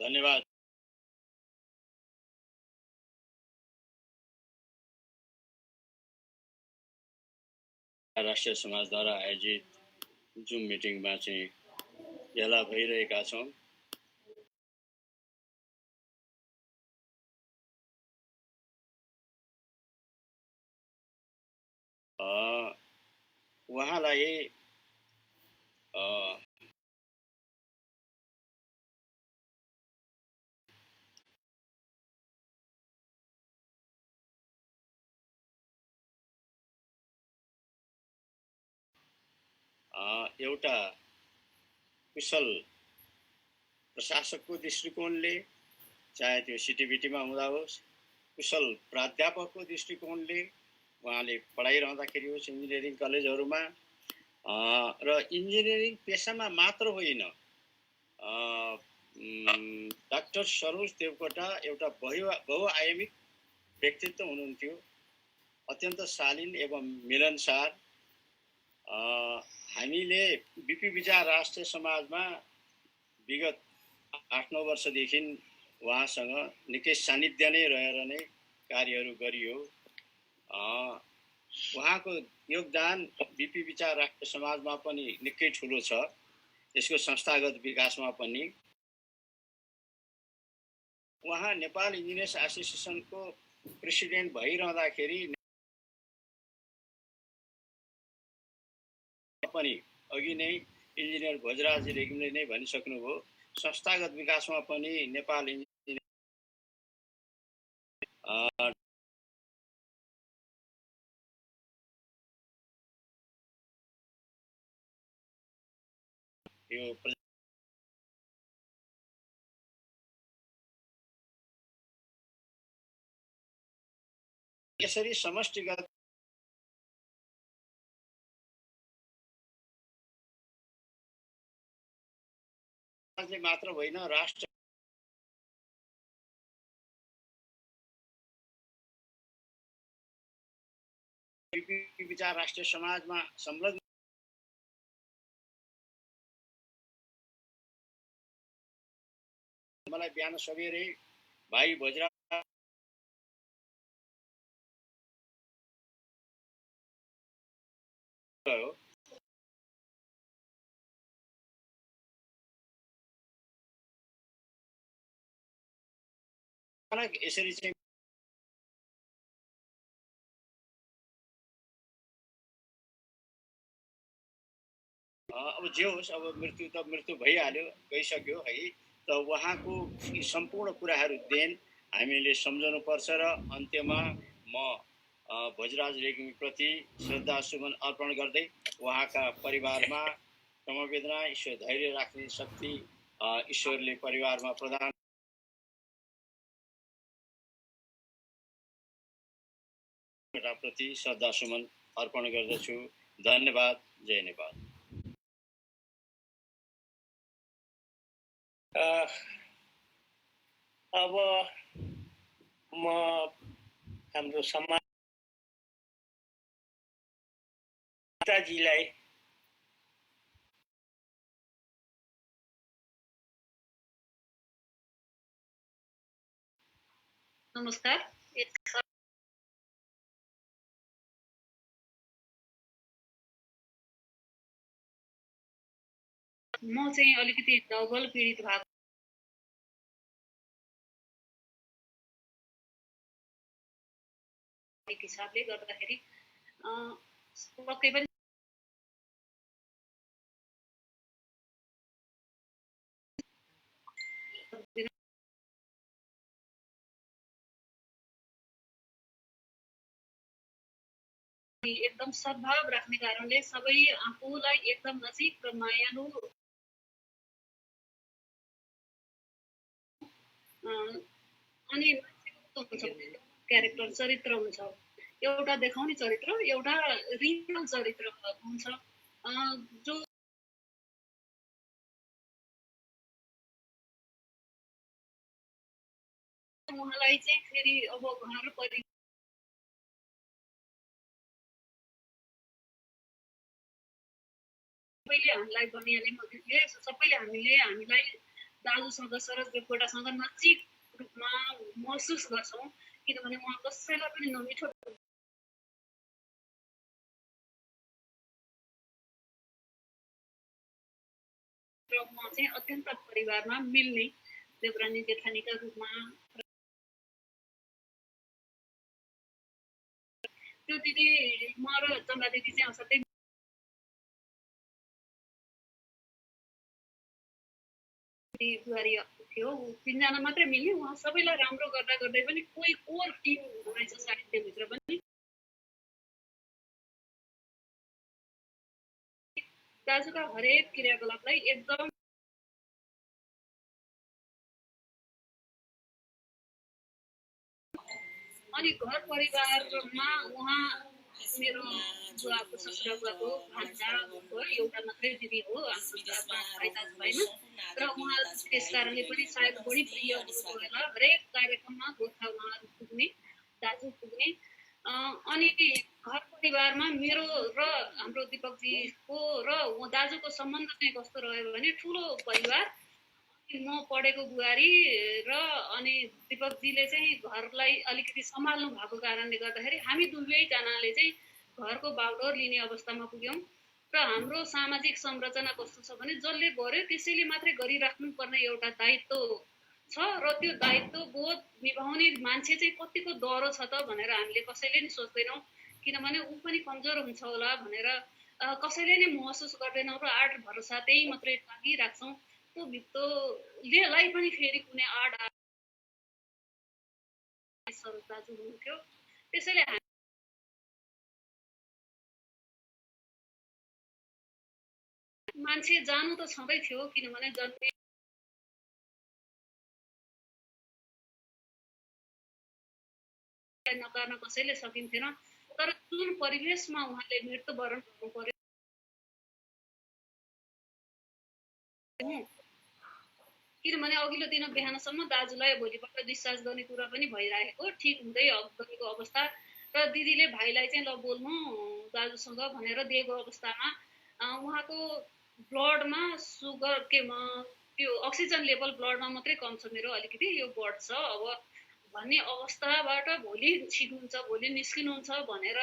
Speaker 7: धन्यवाद। राष्ट्रिय समाजद्वारा आयोजित जुम मिटिङमा चाहिँ भेला भइरहेका छौँ। उहाँलाई एउटा कुशल प्रशासकको दृष्टिकोणले चाहे त्यो सिटिबिटीमा हुँदा होस्, कुशल प्राध्यापकको दृष्टिकोणले उहाँले पढाइरहँदाखेरि होस् इन्जिनियरिङ कलेजहरूमा र इन्जिनियरिङ पेसामा मात्र होइन, डाक्टर सरोज देवकोटा एउटा बहुआयामिक व्यक्तित्व हुनुहुन्थ्यो, अत्यन्त शालीन एवं मिलनसार। हामीले बिपी विचार राष्ट्रिय समाजमा विगत 8-9 वर्षदेखि उहाँसँग निकै सानिध्य नै रहेर नै कार्यहरू गरियो। उहाँको योगदान बिपी विचार राष्ट्रिय समाजमा पनि निकै ठुलो छ, यसको संस्थागत विकासमा पनि। उहाँ नेपाल इन्जिनियर्स एसोसिएसनको प्रेसिडेन्ट भइरहँदाखेरि
Speaker 10: पनि अघि नै इन्जिनियर भोजराज रेग्मीले नै भनिसक्नुभयो, संस्थागत विकासमा पनि नेपाल इन्जिनियर यो यसरी समष्टिगत मात्र होइन, राष्ट्र विचार राष्ट्रिय समाजमा संलग्न मलाई बिहान सबेरै भाइ भोजरा हो यसरी चाहिँ अब जे होस्, अब मृत्यु त मृत्यु भइहाल्यो, गइसक्यो है। त उहाँको यी सम्पूर्ण कुराहरू देन हामीले सम्झनुपर्छ र अन्त्यमा म भोजराज रेग्मीप्रति श्रद्धा सुमन अर्पण गर्दै उहाँका परिवारमा समवेदना, ईश्वर धैर्य राख्ने शक्ति ईश्वरले परिवारमा प्रदान प्रति श्रद्धा सुमन अर्पण गर्दछु। धन्यवाद। जय नेपाल।
Speaker 3: अब म हाम्रो समाजजीलाई
Speaker 1: नमस्कार। म चाहिँ अलिकति डबल पीडित भएको हिसाबले गर्दाखेरि पक्कै पनि एकदम सद्भाव राख्ने कारणले सबै आफूलाई एकदम नजिक र मायालु अनि क्यारेक्टर चरित्र हुन्छ, एउटा देखाउने चरित्र, एउटा रियल चरित्र हुन्छ जो उहाँलाई चाहिँ फेरि अब घर परि सबैले हामीलाई बनिहाले सबैले हामीलाई दाजुसँग सरस देवकोटासँग नजिक रूपमा महसुस गर्छौँ, किनभने उहाँ कसैलाई पनि नमिठो र उहाँ चाहिँ अत्यन्त परिवारमा मिल्ने देवरानी जेठानीका रूपमा त्यो दिदी म र चन्द्रा दिदी चाहिँ असाध्यै बुहारी थियो। तिनजना मात्रै मिल्ने, उहाँ सबैलाई राम्रो गर्दा गर्दै पनि कोही कोर टिम रहेछ साहित्यभित्र पनि। दाजुका हरेक क्रियाकलापलाई एकदम अनि घर परिवारमा उहाँ मेरो बुवाको ससुराबुवाको भान्जा एउटा मात्रै दिदी हो, होइन र उहाँ त्यस कारणले पनि सायद बढी प्रिय हुनुभयो होला। हरेक कार्यक्रममा गोर्खा उहाँहरू पुग्ने, दाजु पुग्ने। अनि घर परिवारमा मेरो र हाम्रो दिपकजीको र दाजुको सम्बन्ध चाहिँ कस्तो रह्यो भने ठुलो परिवार, म पढेको बुहारी र अनि दिपकजीले चाहिँ घरलाई अलिकति सम्हाल्नु भएको कारणले गर्दाखेरि हामी दुवैजनाले चाहिँ घरको बागडोर लिने अवस्थामा पुग्यौँ र हाम्रो सामाजिक संरचना कस्तो छ भने जसले गर्यो त्यसैले मात्रै गरिराख्नुपर्ने एउटा दायित्व छ र त्यो दायित्व बोध निभाउने मान्छे चाहिँ कतिको डह्रो छ त भनेर हामीले कसैले नि सोच्दैनौँ, किनभने ऊ पनि कमजोर हुन्छ होला भनेर कसैले नै महसुस गर्दैनौँ र आड भरोसा त्यही मात्रै राखिराख्छौँ। त्यो भित्तोलाई पनि फेरि कुनै आड सरोज दाजु हुनुहुन्थ्यो। त्यसैले मान्छे जानु त छँदै थियो, किनभने जन्मे नकार्न कसैले सकिन्थेन। तर जुन परिवेशमा उहाँले मृत्युवरण गर्नु पर्यो, किनभने अघिल्लो दिन बिहानसम्म दाजुलाई भोलिपल्ट डिस्चार्ज गर्ने कुरा पनि भइरहेको, ठिक हुँदै गएको अवस्था र दिदीले भाइलाई चाहिँ ल बोल्नु दाजुसँग भनेर दिएको अवस्थामा उहाँको ब्लडमा सुगर त्यो अक्सिजन लेभल ब्लडमा मात्रै कम छ, मेरो अलिकति यो बढ्छ अब भन्ने अवस्थाबाट भोलि ठिक हुन्छ, भोलि निस्किनुहुन्छ भनेर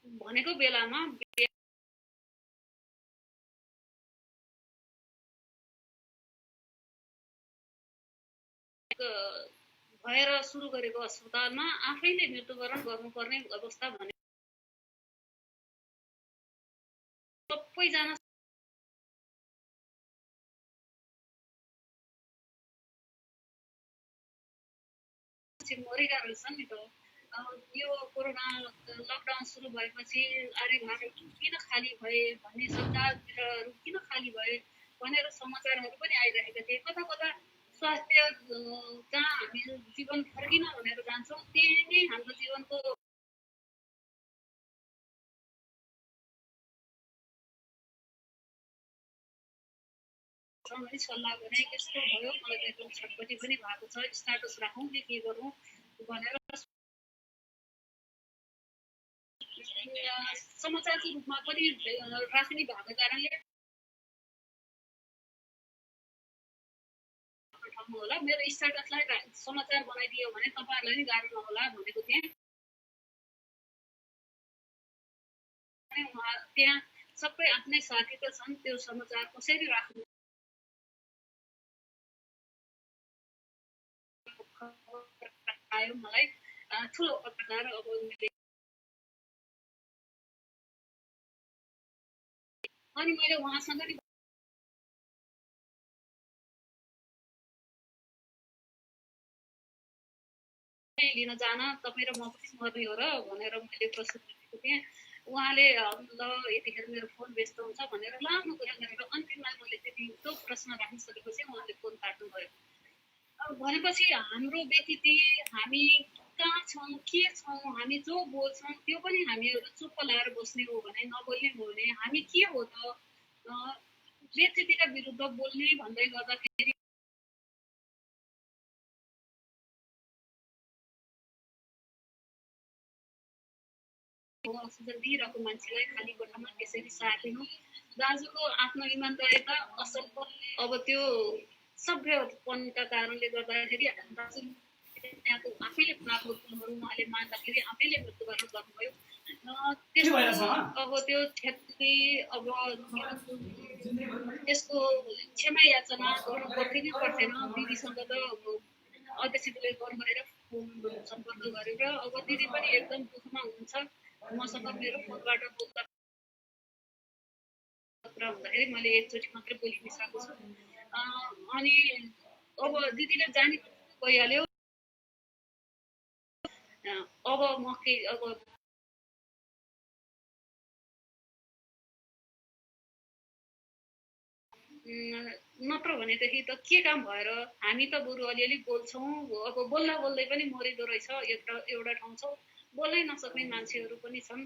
Speaker 1: भनेको बेलामा भएर सुरु गरेको अस्पतालमा आफैले मृत्युवरण गर्नुपर्ने अवस्था भने सबैजना मरेका रहेछन् नि त। यो कोरोना लकडाउन सुरु भएपछि अरे भारत किन खाली भए भन्ने शब्दहरू किन खाली भए भनेर समाचारहरू पनि आइरहेका थिए। कता कता स्वास्थ्य जहाँ हामी जीवन फर्किन भनेर जान्छौँ त्यही नै हाम्रो जीवनको सल्लाह गरे। यस्तो भयो, मलाई एकदम छटपटी पनि भएको छ, स्टाटस राखौँ कि के गरौँ भनेर समाचारको रूपमा पनि राख्ने भएको कारणले होला मेरो स्टाटसलाई समाचार बनाइदियो भने तपाईँहरूलाई नि गाह्रो नहोला भनेको थिएँ। त्यहाँ सबै आफ्नै साथी त छन्, त्यो समाचार कसरी राख्नु आयो मलाई ठुलो पत्रकार। अब अनि मैले उहाँसँग नि लिन जान तपाईँ र म पनि मर्ने हो र भनेर मैले प्रश्न गरेको थिएँ। उहाँले ल यतिखेर मेरो फोन व्यस्त हुन्छ भनेर लामो कुरा गरेर अन्तिममा मैले त्यति त्यो प्रश्न राखिसकेपछि उहाँले फोन काट्नुभयो। भनेपछि हाम्रो व्यक्ति हामी कहाँ छौँ, के छौँ, हामी जो बोल्छौँ त्यो पनि हामीहरू चुप्प लाएर बस्ने हो भने, नबोल्ने हो भने हामी के हो त व्यक्तिका विरुद्ध बोल्ने भन्दै गर्दाखेरि अक्सिजन दिइरहेको मान्छेलाई खाली कोठामा त्यसरी सार्दिनु दाजुको आफ्नो इमान्दारी त असल। अब त्यो सभ्यपनका कारणले गर्दाखेरि दाजु त्यहाँको आफैले आफ्नो कुलहरू उहाँले मान्दाखेरि आफैले मृत्युवरण गर्नुभयो। अब त्यो क्षति अब त्यसको क्षमा याचना गर्नु पर्थ्यो कि पर्थेन। दिदीसँग त अध्यक्षले गर्नुभएर फोन सम्पर्क गरेर अब दिदी पनि एकदम दुःखमा हुनुहुन्छ। मसँग मेरो फोनबाट बोल्दा हुँदाखेरि मैले एकचोटि मात्रै बोलिदिन सकेको छु। अनि अब दिदीले जानी गइहाल्यो। अब म के अब नत्र भनेदेखि त के काम भएर हामी त बरु अलिअलि बोल्छौँ। अब बोल्दा बोल्दै पनि मरिदो रहेछ एउटा ठाउँ छ, बोल्नै नसक्ने मान्छेहरू पनि छन्।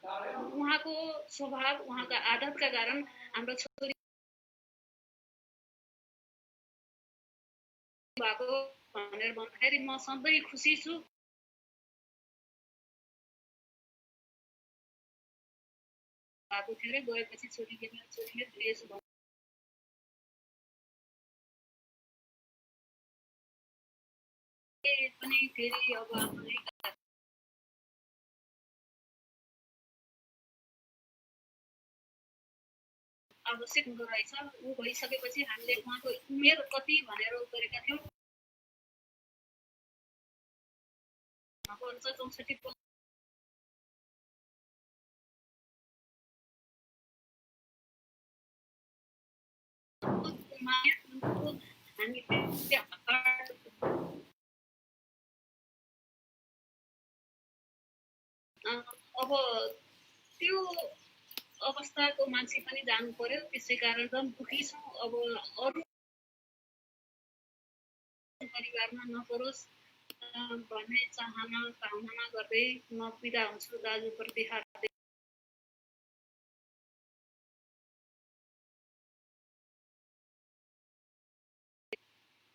Speaker 1: उहाँको स्वभाव उहाँका आदतका कारण हाम्रो छोरी भएको भनेर भन्दाखेरि म सधैँ खुसी छु। भएको थियो अरे गएपछि छोरीले यसो पनि फेरि अब आवश्यक हुँदो रहेछ। ऊ भइसकेपछि हामीले उहाँको उमेर कति भनेर गरेका थियौँ। पर्छ 64 अब त्यो अवस्थाको मान्छे पनि जानु पर्यो त्यसै कारण एकदम दुखी छौँ अब अरू परिवारमा नपरोस् भन्ने चाहना कामना गर्दै म बिदा हुन्छु दाजुप्रति हार्दिक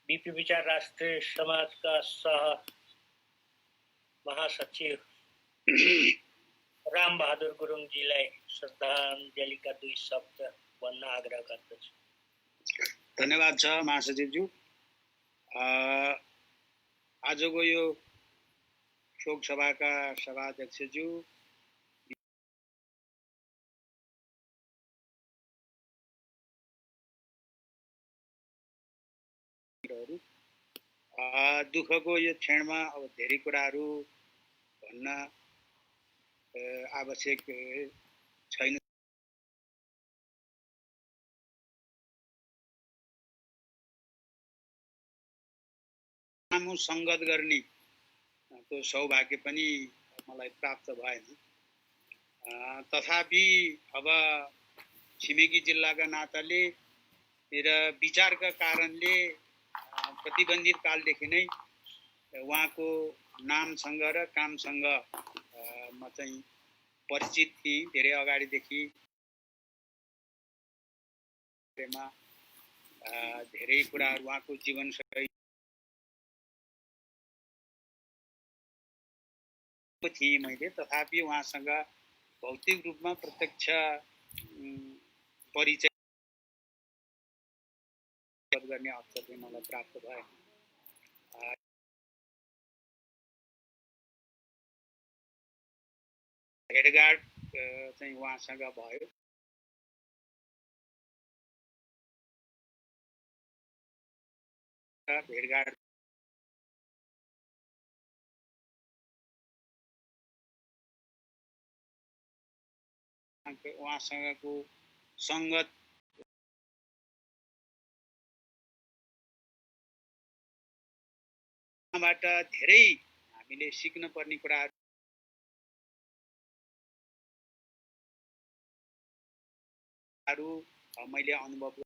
Speaker 3: बीपी विचार राष्ट्रिय समाज का सह महासचिव राम बहादुर गुरुङजीलाई श्रद्धाञ्जलीका 2 शब्द भन्न आग्रह गर्दछु।
Speaker 10: धन्यवाद छ महासचिवज्यू। आजको यो शोक सभाका सभाध्यक्षज्यू, दुःखको यो क्षणमा अब धेरै कुराहरू भन्न आवश्यक छैन। लामो सङ्गत गर्ने तो सौभाग्य पनि मलाई प्राप्त भएन। तथापि अब छिमेकी जिल्लाका नाताले र विचारका कारणले प्रतिबन्धित कालदेखि नै उहाँको नामसँग र कामसँग म चाहिँ परिचित थिएँ। धेरै अगाडिदेखि धेरै कुराहरू उहाँको जीवनशैली थिएँ मैले। तथापि उहाँसँग भौतिक रूपमा प्रत्यक्ष परिचय गर्ने अवसर चाहिँ मलाई प्राप्त भयो। भेटघाट चाहिँ उहाँसँग भयो। भेटघाट उहाँसँगको सङ्गत बाट धेरै हामीले सिक्न पर्ने कुराहरू मैले अनुभव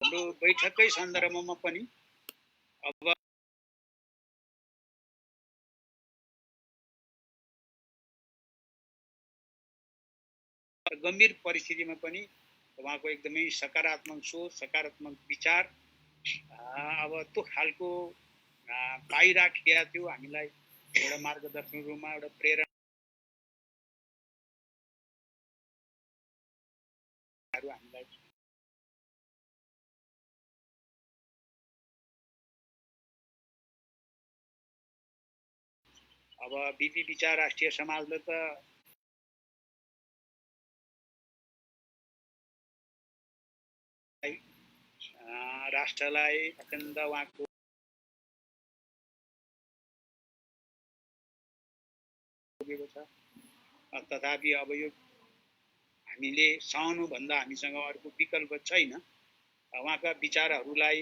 Speaker 10: हाम्रो बैठककै सन्दर्भमा पनि अब गम्भीर परिस्थितिमा पनि उहाँको एकदमै सकारात्मक सोच, सकारात्मक विचार अब त्यो खालको पाइराखेका थियो। हामीलाई एउटा मार्गदर्शन रूपमा एउटा प्रेरणाहरू हामीलाई अब बीपी विचार राष्ट्रिय समाजले त राष्ट्रलाई अत्यन्त उहाँको तथापि अब यो हामीले सहनुभन्दा हामीसँग अर्को विकल्प छैन। उहाँका विचारहरूलाई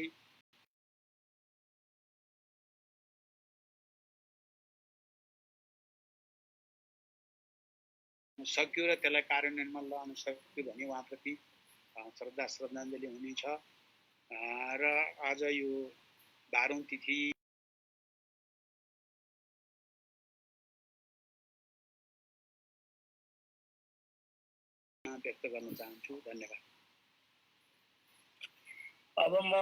Speaker 10: सक्यो र त्यसलाई कार्यान्वयनमा ल्याउन सक्यो भने उहाँप्रति श्रद्धाञ्जली हुनेछ। र आज यो 12औं तिथि व्यक्त गर्न चाहन्छु। धन्यवाद।
Speaker 3: अब म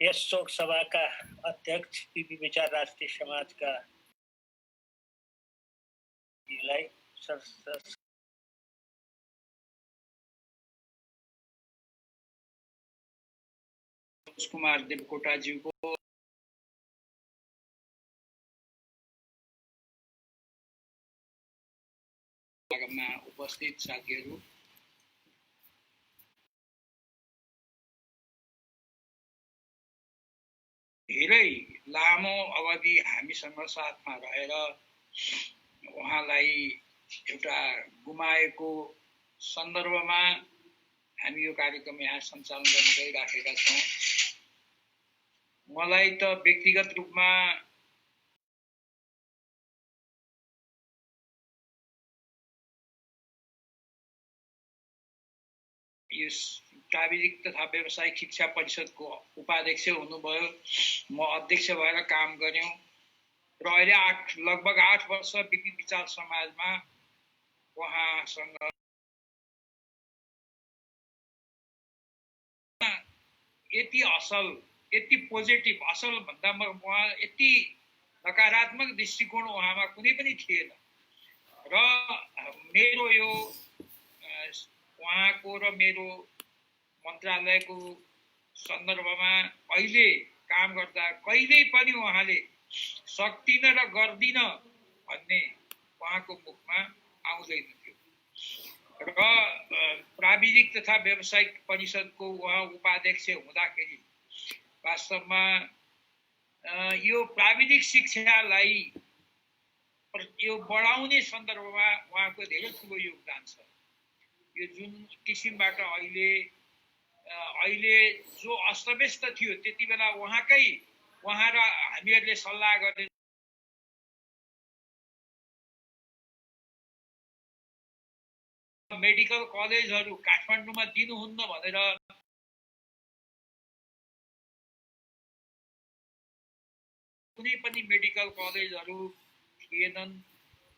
Speaker 3: यस शोक सभाका अध्यक्ष बीपी विचार राष्ट्रिय समाजका
Speaker 10: कुमार देवकोटाज्यूको उपस्थित साथीहरू
Speaker 11: धेरै लामो अवधि हामीसँग साथमा रहेर उहाँलाई एउटा गुमाएको सन्दर्भमा हामी यो कार्यक्रम यहाँ सञ्चालन गर्न गइराखेका छौँ। मलाई त व्यक्तिगत रूपमा यो प्राविधिक तथा व्यावसायिक शिक्षा परिषदको उपाध्यक्ष हुनुभयो, म अध्यक्ष भएर काम गर्यौँ र अहिले लगभग 8 वर्ष विपि विचार समाजमा उहाँसँग यति असल, यति पोजिटिभ, असल भन्दा उहाँ यति नकारात्मक दृष्टिकोण उहाँमा कुनै पनि थिएन र मेरो यो उहाँको र मेरो मन्त्रालयको सन्दर्भमा अहिले काम गर्दा कहिल्यै पनि उहाँले सक्दिन र गर्दिन भन्ने उहाँको मुखमा आउँदैन थियो र प्राविधिक तथा व्यावसायिक परिषदको उहाँ उपाध्यक्ष हुँदाखेरि वास्तवमा यो प्राविधिक शिक्षालाई यो बढाउने सन्दर्भमा उहाँको धेरै ठुलो योगदान छ। यो जुन किसिमबाट अहिले जो अस्तव्यस्त थियो त्यति बेला उहाँ र हामीहरूले सल्लाह गर्ने मेडिकल कलेजहरू काठमाडौँमा दिनुहुन्न भनेर कुनै पनि मेडिकल कलेजहरू थिएनन्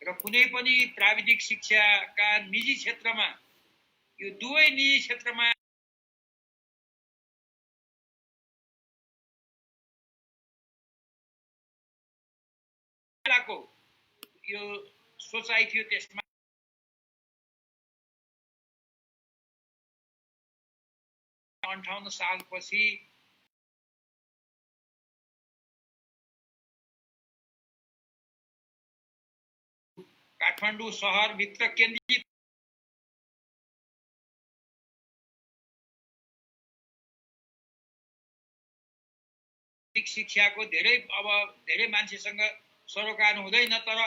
Speaker 11: र कुनै पनि प्राविधिक शिक्षाका निजी क्षेत्रमा, यो दुवै निजी क्षेत्रमा यो सोचाइ थियो। त्यसमा 58 सालपछि काठमाडौँ सहरभित्र केन्द्रित शिक्षाको धेरै मान्छेसँग सरोकार हुँदैन, तर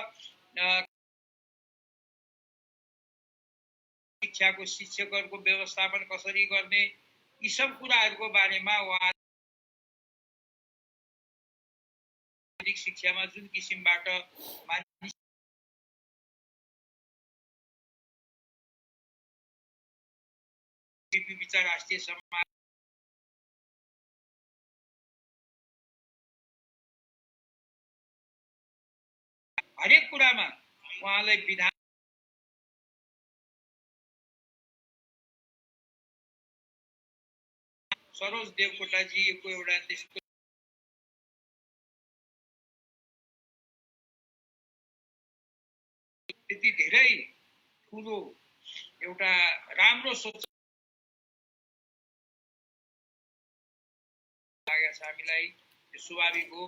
Speaker 11: शिक्षाको शिक्षकहरूको व्यवस्थापन कसरी गर्ने यी सब कुराहरूको बारेमा उहाँ शिक्षामा जुन किसिमबाट विचार राष्ट्रिय समाज हरेक कुरामा उहाँलाई विधान सरोज देवकोटाजीको एउटा त्यस्तो त्यति धेरै ठुलो एउटा राम्रो सोच लागेको छ हामीलाई, स्वाभाविक हो।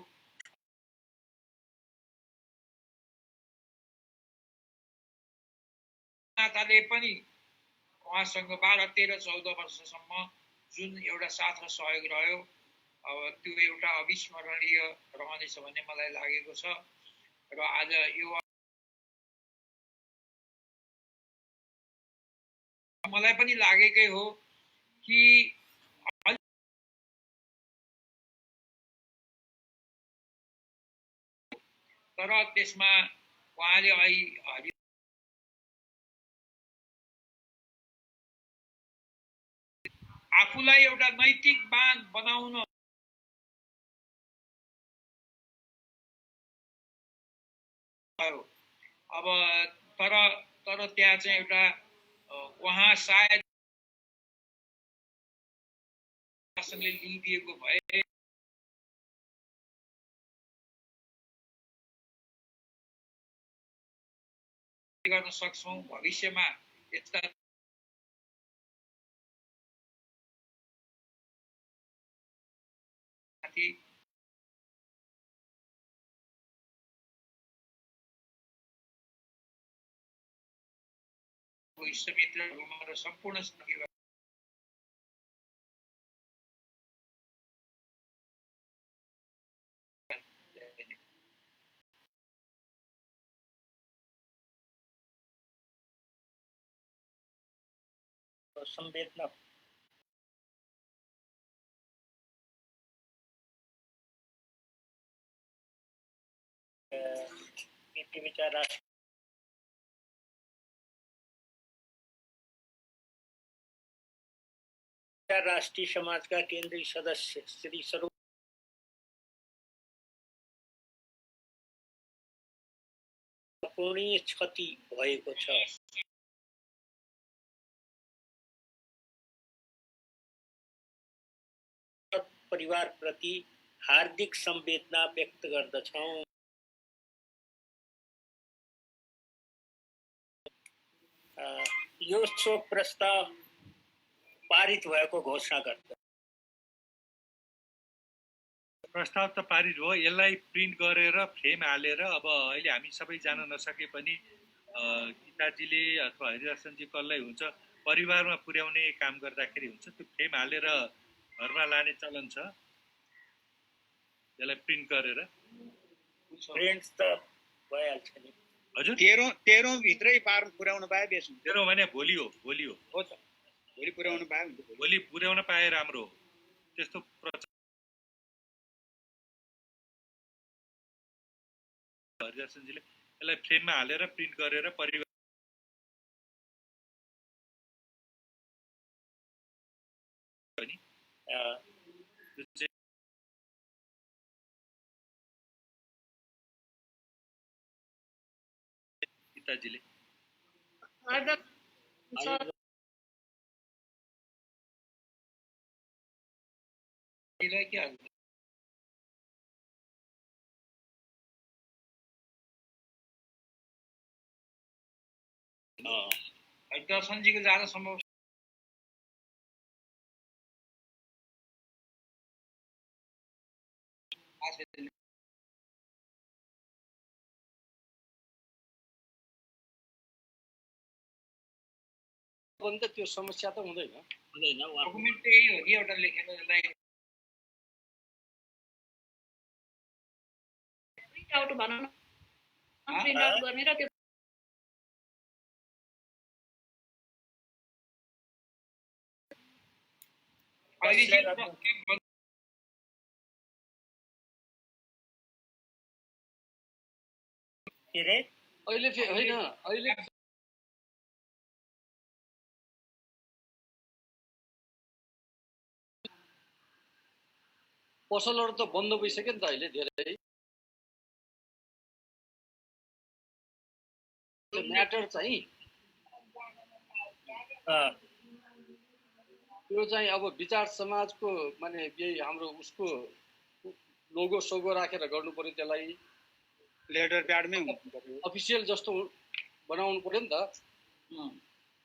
Speaker 11: नाताले पनि उहाँसँग 12, 13, 14 वर्षसम्म जुन एउटा साथ र सहयोग रह्यो, अब त्यो एउटा अविस्मरणीय रहनेछ भन्ने मलाई लागेको छ र आज यो मलाई पनि लागेकै हो कि तर त्यसमा उहाँले आफूलाई एउटा नैतिक बाँध बनाउन अब तर त्यहाँ चाहिँ एउटा उहाँ सायद शासनले लिइदिएको भए गर्न सक्छौँ भविष्यमा यस्ता इष्टमित्रहरूमा र सम्पूर्ण
Speaker 3: संवेदना बीपी विचार राष्ट्रिय समाज का केंद्रीय सदस्य श्री स्वरूप अपूर्णीय क्षति भएको छ। परिवार प्रति हार्दिक संवेदना व्यक्त गर्दछौं। यो शोक प्रस्ताव पारित भएको घोषणा गर्छ।
Speaker 4: प्रस्ताव त पारित भयो, यसलाई प्रिन्ट गरेर फ्रेम हालेर अब अहिले हामी सबै जान नसके पनि गीताजीले अथवा हरिदर्शनजी कसलाई हुन्छ परिवारमा पुर्याउने काम गर्दाखेरि हुन्छ, त्यो फ्रेम हालेर घरमा लाने चलन छ। यसलाई प्रिन्ट गरेर
Speaker 3: प्रिन्ट त भइहाल्छ नि।
Speaker 4: हजुर
Speaker 10: 13 भित्रै पार पुर्याउनु पाए बेच्नु।
Speaker 4: 13 भने भोलि हो
Speaker 10: त भोलि पुर्याउनु पाए हुन्छ।
Speaker 4: भोलि पुर्याउन पाए राम्रो हो। त्यस्तो हरिदर्शनजीले यसलाई फ्रेममा हालेर प्रिन्ट गरेर परिवार पनि गीताजीले
Speaker 11: हरिदर्शनजीको ज्यादा सम्भव
Speaker 2: पनि त त्यो समस्या त हुँदैन।
Speaker 11: डकुमेन्ट त यही हो नि, एउटा लेखेर यसलाई
Speaker 1: प्रिन्ट आउट भनौँ न, प्रिन्ट आउट गर्ने र त्यो
Speaker 2: अहिले होइन, अहिले पसलहरू त बन्द भइसक्यो नि त अहिले धेरै। म्याटर चाहिँ त्यो चाहिँ अब विचार समाजको माने यही हाम्रो उसको लोगो सोगो राखेर गर्नु पर्यो, त्यसलाई
Speaker 10: लेटर प्याडमै
Speaker 2: अफिसियल जस्तो बनाउनु पर्यो नि त।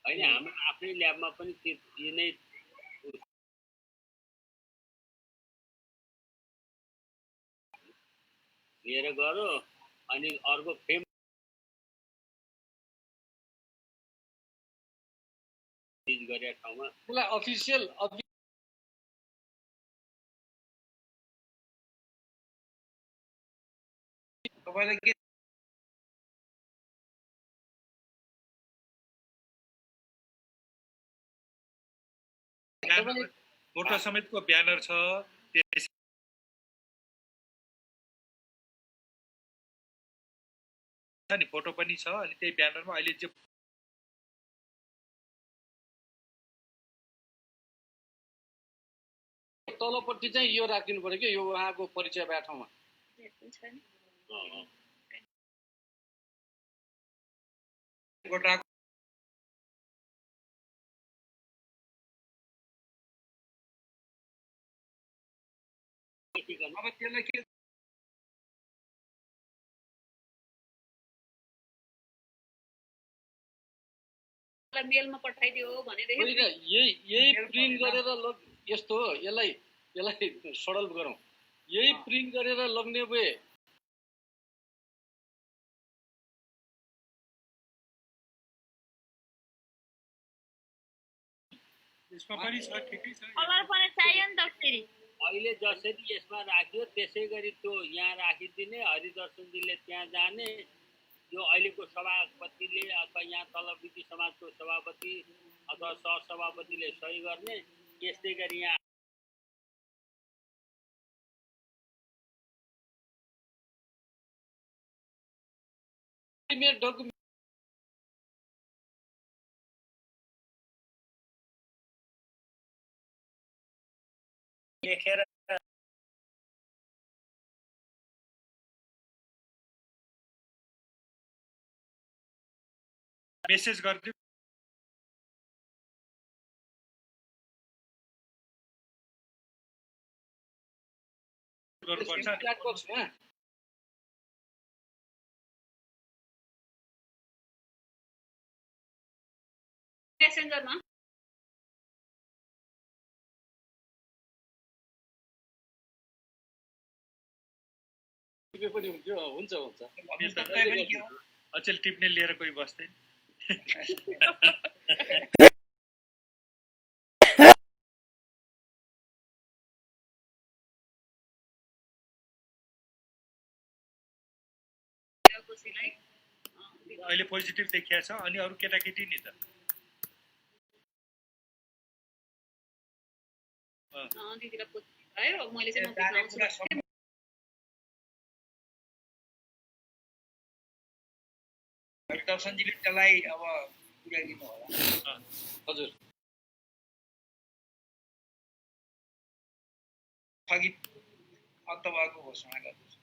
Speaker 7: होइन हाम्रो आफ्नै ल्याबमा पनि त्यो नै लिएर गयो अनि अर्को फ्रेम गरेका ठाउँमा
Speaker 2: त्यसलाई अफिसियल
Speaker 11: तपाईँलाई के
Speaker 4: फोटो समेतको ब्यानर छ, नि फोटो पनि छ, अनि त्यही ब्यानरमा अहिले जो
Speaker 2: तलपट्टि चाहिँ यो राखिदिनु पर्यो कि यो उहाँको परिचय भए ठाउँमा।
Speaker 11: अब त्यसलाई के
Speaker 1: मेलमा पठाइदियो भनेदेखि
Speaker 2: यही प्रिन्ट गरेर यस्तो हो, यसलाई सरल गरौँ। यही प्रिन्ट गरेर लग्ने भए
Speaker 4: यसमा पनि छ, ठिकै छ।
Speaker 5: कलर पनि चाहियो नि त फेरि।
Speaker 7: अहिले जसरी यसमा राख्यो त्यसै गरी त्यो यहाँ राखिदिने, हरिदर्शनजीले त्यहाँ जाने, यो अहिलेको सभापतिले अथवा यहाँ तल विधि समाजको सभापति अथवा सहसभापतिले सही गर्ने, यस्तै गरी यहाँ डकुमेन्ट
Speaker 3: लेखेर
Speaker 4: मेसेज गरिदिनु गर्नुपर्छ।
Speaker 2: च्याट बक्समा
Speaker 1: मेसेन्जरमा
Speaker 2: पनि हुन्थ्यो। हुन्छ हुन्छ
Speaker 4: अचेल टिप्ने लिएर कोही बस्दैन। अहिले पोजिटिभ देखिया छ। अनि अरू केटाकेटी नि त
Speaker 1: दिदीलाई पोजिटिभ आयो। मैले चाहिँ नजिक आउँछु
Speaker 11: दर्शनजीले त्यसलाई अब पुर्याइदिनु होला।
Speaker 2: हजुर
Speaker 11: स्थगित अन्त भएको घोषणा गर्दैछ।